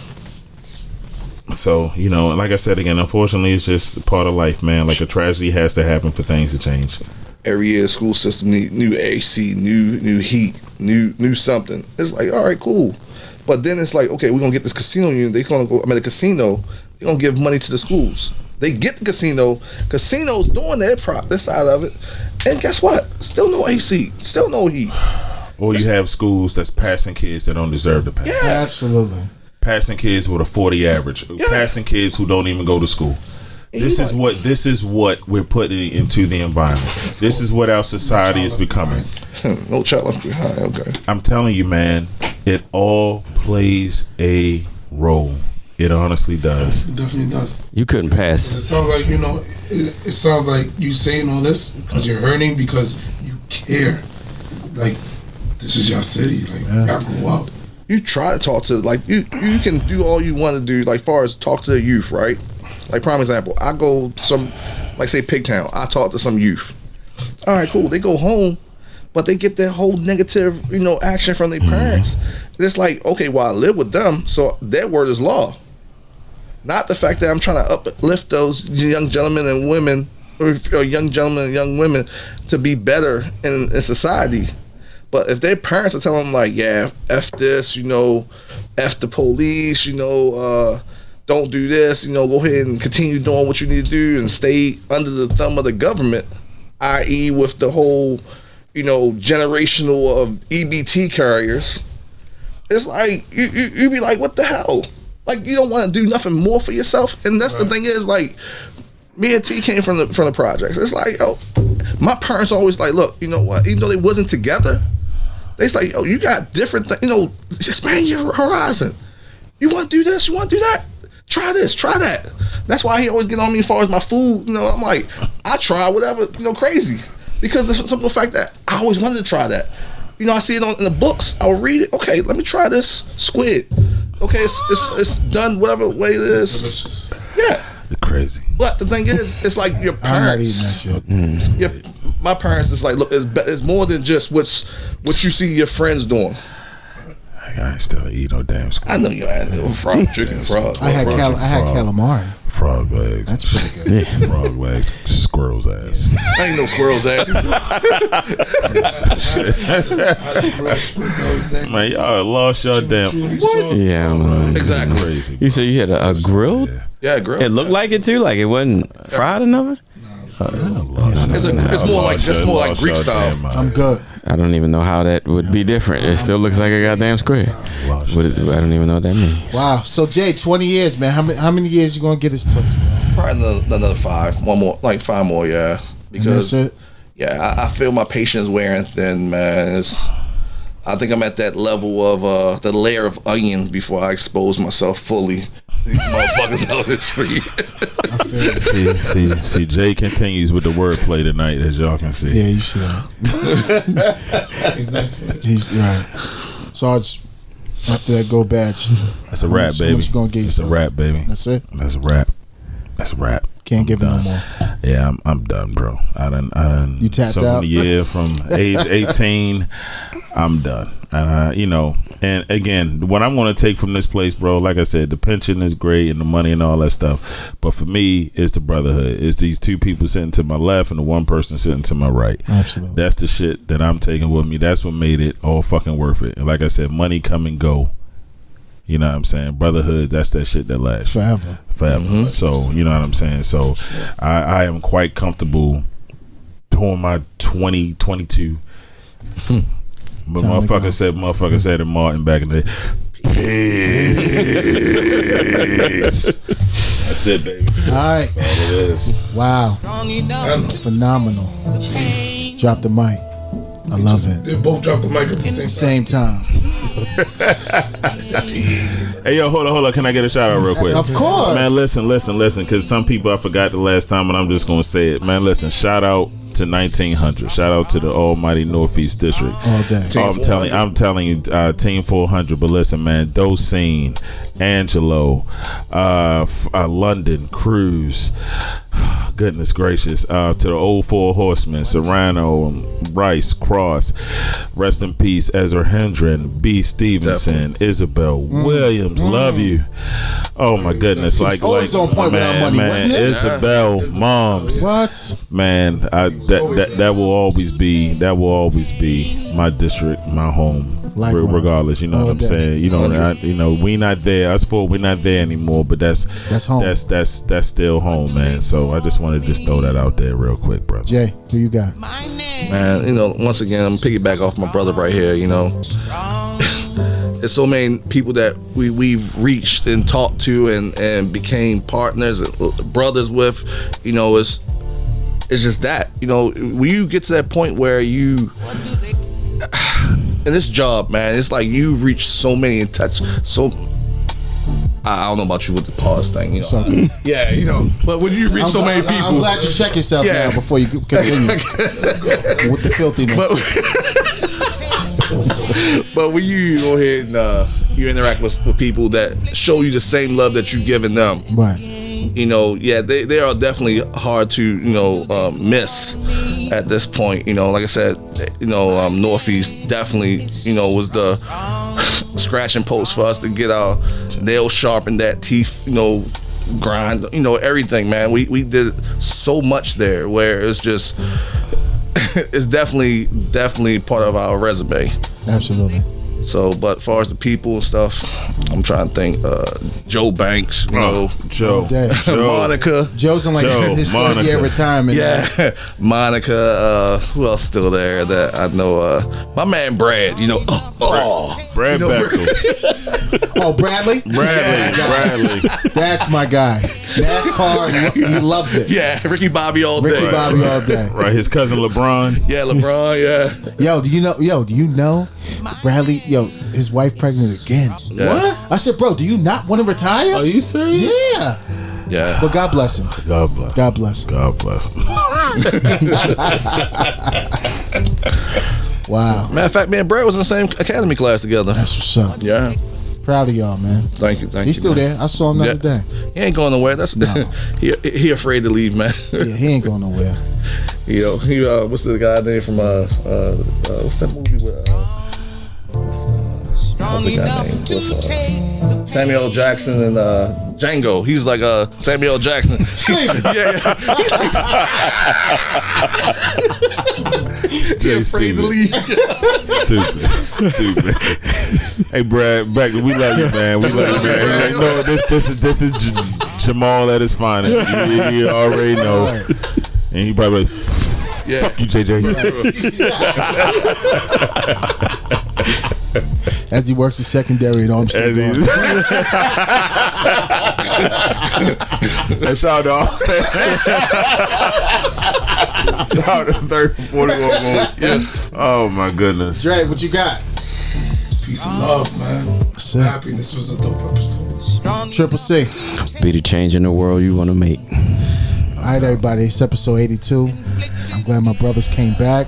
So, you know, like I said again, unfortunately, it's just part of life, man. Like a tragedy has to happen for things to change. Every year, the school system need new AC, new heat, new something. It's like, all right, cool. But then it's like, okay, we're gonna get this casino unit. They're gonna go. I mean, the casino. They're gonna give money to the schools. They get the casino. Casinos doing their side of it, and guess what? Still no AC. Still no heat. Or you have schools that's passing kids that don't deserve to pass. Yeah, absolutely. Passing kids with a 40 average. Yeah. Passing kids who don't even go to school. This is what we're putting into the environment. This is what our society is becoming. No child left behind. Okay. I'm telling you, man, it all plays a role. It honestly does. It definitely does. You couldn't pass. It sounds like, it sounds like you saying all this because you're hurting because you care. Like, this is your city. Like, you gotta grow up. You try to talk to, like, you can do all you want to do, like, far as talk to the youth, right? Like prime example, I go some, like say Pigtown. I talk to some youth. All right, cool. They go home, but they get that whole negative, action from their parents. It's like, okay, well, I live with them, so their word is law. Not the fact that I'm trying to uplift those young gentlemen and women, or young gentlemen and young women, to be better in society. But if their parents are telling them like, yeah, F this, F the police, don't do this, go ahead and continue doing what you need to do and stay under the thumb of the government, i.e. with the whole, generational of EBT carriers, it's like, you be like, what the hell? Like, you don't want to do nothing more for yourself. And that's the thing is, like, me and T came from the projects. It's like, my parents always like, look, you know what? Even though they wasn't together, they like, you got different things. Expand your horizon. You want to do this? You want to do that? Try this. Try that. That's why he always get on me as far as my food. I'm like, I try whatever, crazy. Because the simple fact that I always wanted to try that. I see it in the books. I'll read it. Okay, let me try this squid. Okay, it's done whatever way it is. Delicious. Yeah. You're crazy. But the thing is, it's like your parents. I'm not eating that shit. My parents is like, look, it's more than just what you see your friends doing. I ain't still eat no damn squid. I know you had frog, chicken, frog. I had calamari. Frog legs. That's pretty good. Frog legs. Squirrel's ass. I ain't no squirrel's ass. Man, y'all lost your damn. Yeah, man. Exactly. Crazy. You said you had a grilled? Yeah, grill. It looked like it too, like it wasn't fried or nothing. It's more like Greek style. I'm good. I don't even know how that would be different. It still looks like a goddamn square. I don't even know what that means. Wow. So Jay, 20 years, man. How many years you gonna get this place, bro? Probably another 5. One more, like 5 more, yeah. Because And that's it? yeah, I feel my patience wearing thin, man. I think I'm at that level of the layer of onion before I expose myself fully. These motherfuckers out the tree. See, Jay continues with the wordplay tonight, as y'all can see. Yeah, you should. He's nice for it. He's right. Sarge, after that go badge. That's a wrap, baby. How much you gonna get It's a yourself? wrap, baby. That's it? That's a wrap. That's a wrap. Can't give it no more. Yeah, I'm done, bro. I done. You tapped out? Yeah, from age 18, I'm done. And and again, what I'm gonna take from this place, bro, like I said, the pension is great and the money and all that stuff. But for me, it's the brotherhood. It's these two people sitting to my left and the one person sitting to my right. Absolutely. That's the shit that I'm taking with me. That's what made it all fucking worth it. And like I said, money come and go. You know what I'm saying? Brotherhood, that's that shit that lasts Forever. Mm-hmm. So you know what I'm saying. So I am quite comfortable doing my 2022. But motherfucker said to Martin back in the day. Peace. That's it, baby. All right. That's all it is. Wow. Phenomenal. Drop the mic. I love it. They both dropped the mic at the same time. Hey, yo, hold on. Can I get a shout out real quick? Of course. Man, listen, because some people I forgot the last time, and I'm just going to say it. Man, listen, shout out to 1900. Shout out to the almighty Northeast District. All day. I'm telling you, Team 400. But listen, man, Docene, Angelo, London, Cruz. Goodness gracious. To the old Four Horsemen, Serrano, Rice, Cross. Rest in peace, Ezra Hendren, B. Stevenson, Isabel Williams. Love you. Oh my goodness. Always on point with our money, wasn't it? Isabel, moms. What? Man, that will always be my district, my home. Likewise. Regardless, you know All what I'm day. saying. We not there. Us four, we're not there anymore. But that's home. That's still home, man. So I just want to throw that out there real quick, brother. Jay, who you got? Man, once again, I'm piggyback off my brother right here. There's so many people that we've reached and talked to and became partners and brothers with. It's just that. When you get to that point where you. In this job, man, it's like you reach so many and touch so. I don't know about you with the pause thing, Okay. Yeah, but when you reach so many people, I'm glad you check yourself now before you continue with the filthiness. But when you go ahead and you interact with people that show you the same love that you're giving them, Right. you know, yeah, they are definitely hard to, you know, miss at this point. You know, like I said, you know, Northeast definitely, you know, was the scratching post for us to get our nails sharpened, that teeth, you know, grind, you know, everything, man. We did so much there where it's just it's definitely part of our resume. Absolutely. So, but as far as the people and stuff, I'm trying to think. Joe Banks, you know, Joe, Monica. Joe's in like his third year retirement. Yeah, Monica. Who else still there that I know? My man Brad. You know, Brad, you know, Beckel. Oh, Bradley. Bradley. That's my guy. NASCAR. He loves it. Yeah, Ricky Bobby all day. All day. Right, his cousin LeBron. Yeah, LeBron. Yeah. Yo, do you know Bradley? Yo, his wife pregnant again. Yeah. What? I said, bro, do you not want to retire? Are you serious? Yeah. Yeah. But God bless him. God bless. God bless him. God bless him. Wow. Matter of fact, me and Brad was in the same academy class together. That's what's up. Yeah. Proud of y'all, man. Thank you. He's still man. there. I saw him the other day. He ain't going nowhere. That's he afraid to leave, man. Yeah, he ain't going nowhere. You know, he what's the guy name from what's that movie with what's the guy name with Samuel L. Jackson and Django. He's like Samuel L. Jackson. yeah. He's afraid to leave. Stupid. Hey, Brad, we love you, man. We love you, man. Like, no, this is Jamal at his finest. You already know. And he probably like, Yeah. fuck you, JJ. As he works the secondary at Armstead. And shout out to Armstead. Shout out to 3rd and 41 more. Oh my goodness. Dre, what you got? Peace and love, man. That's it. Happy this was a dope episode. Triple C. Be the change in the world you want to make. All right, everybody. It's episode 82. I'm glad my brothers came back.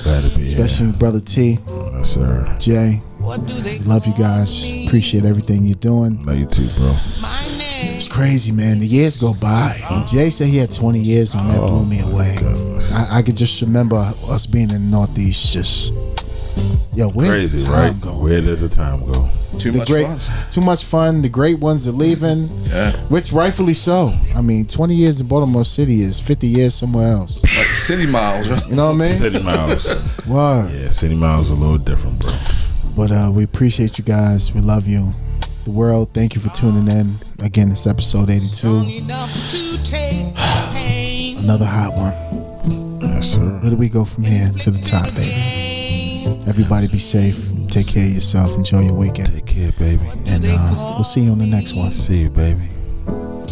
Glad to be Especially Brother T. Yes, sir. Jay. We love you guys. Appreciate everything you're doing. Love you too, bro. It's crazy, man. The years go by. Jay said he had 20 years on that. Blew me away. I could just remember us being in the Northeast. Just, yo, where did the time go? Where does the time go? Too much fun. The great ones are leaving. Yeah. Which rightfully so. I mean, 20 years in Baltimore City is 50 years somewhere else. Like City Miles. You know what I mean? City Miles. Wow. Yeah, City Miles is a little different, bro. But we appreciate you guys. We love you. The world, thank you for tuning in. Again, it's episode 82. Another hot one. Yes, sir. Where do we go from here? To the top, baby. Everybody be safe. Take care of yourself. Enjoy your weekend. Take care, baby. And we'll see you on the next one. See you, baby.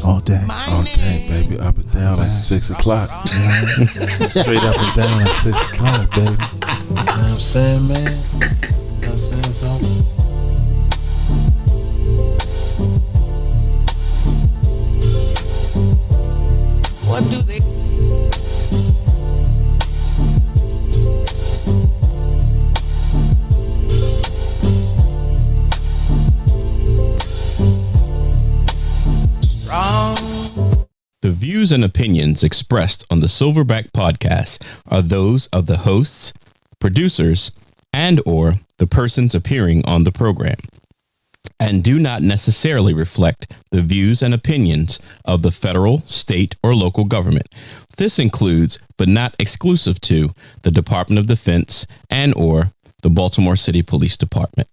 All day. All day, baby. Up and down at 6 o'clock. Straight up and down at 6 o'clock, baby. You know what I'm saying, man? You know what I'm saying, something? What do they? The views and opinions expressed on the Silverback podcast are those of the hosts, producers, and/or the persons appearing on the program, and do not necessarily reflect the views and opinions of the federal, state, or local government. This includes, but not exclusive to, the Department of Defense and/or the Baltimore City Police Department.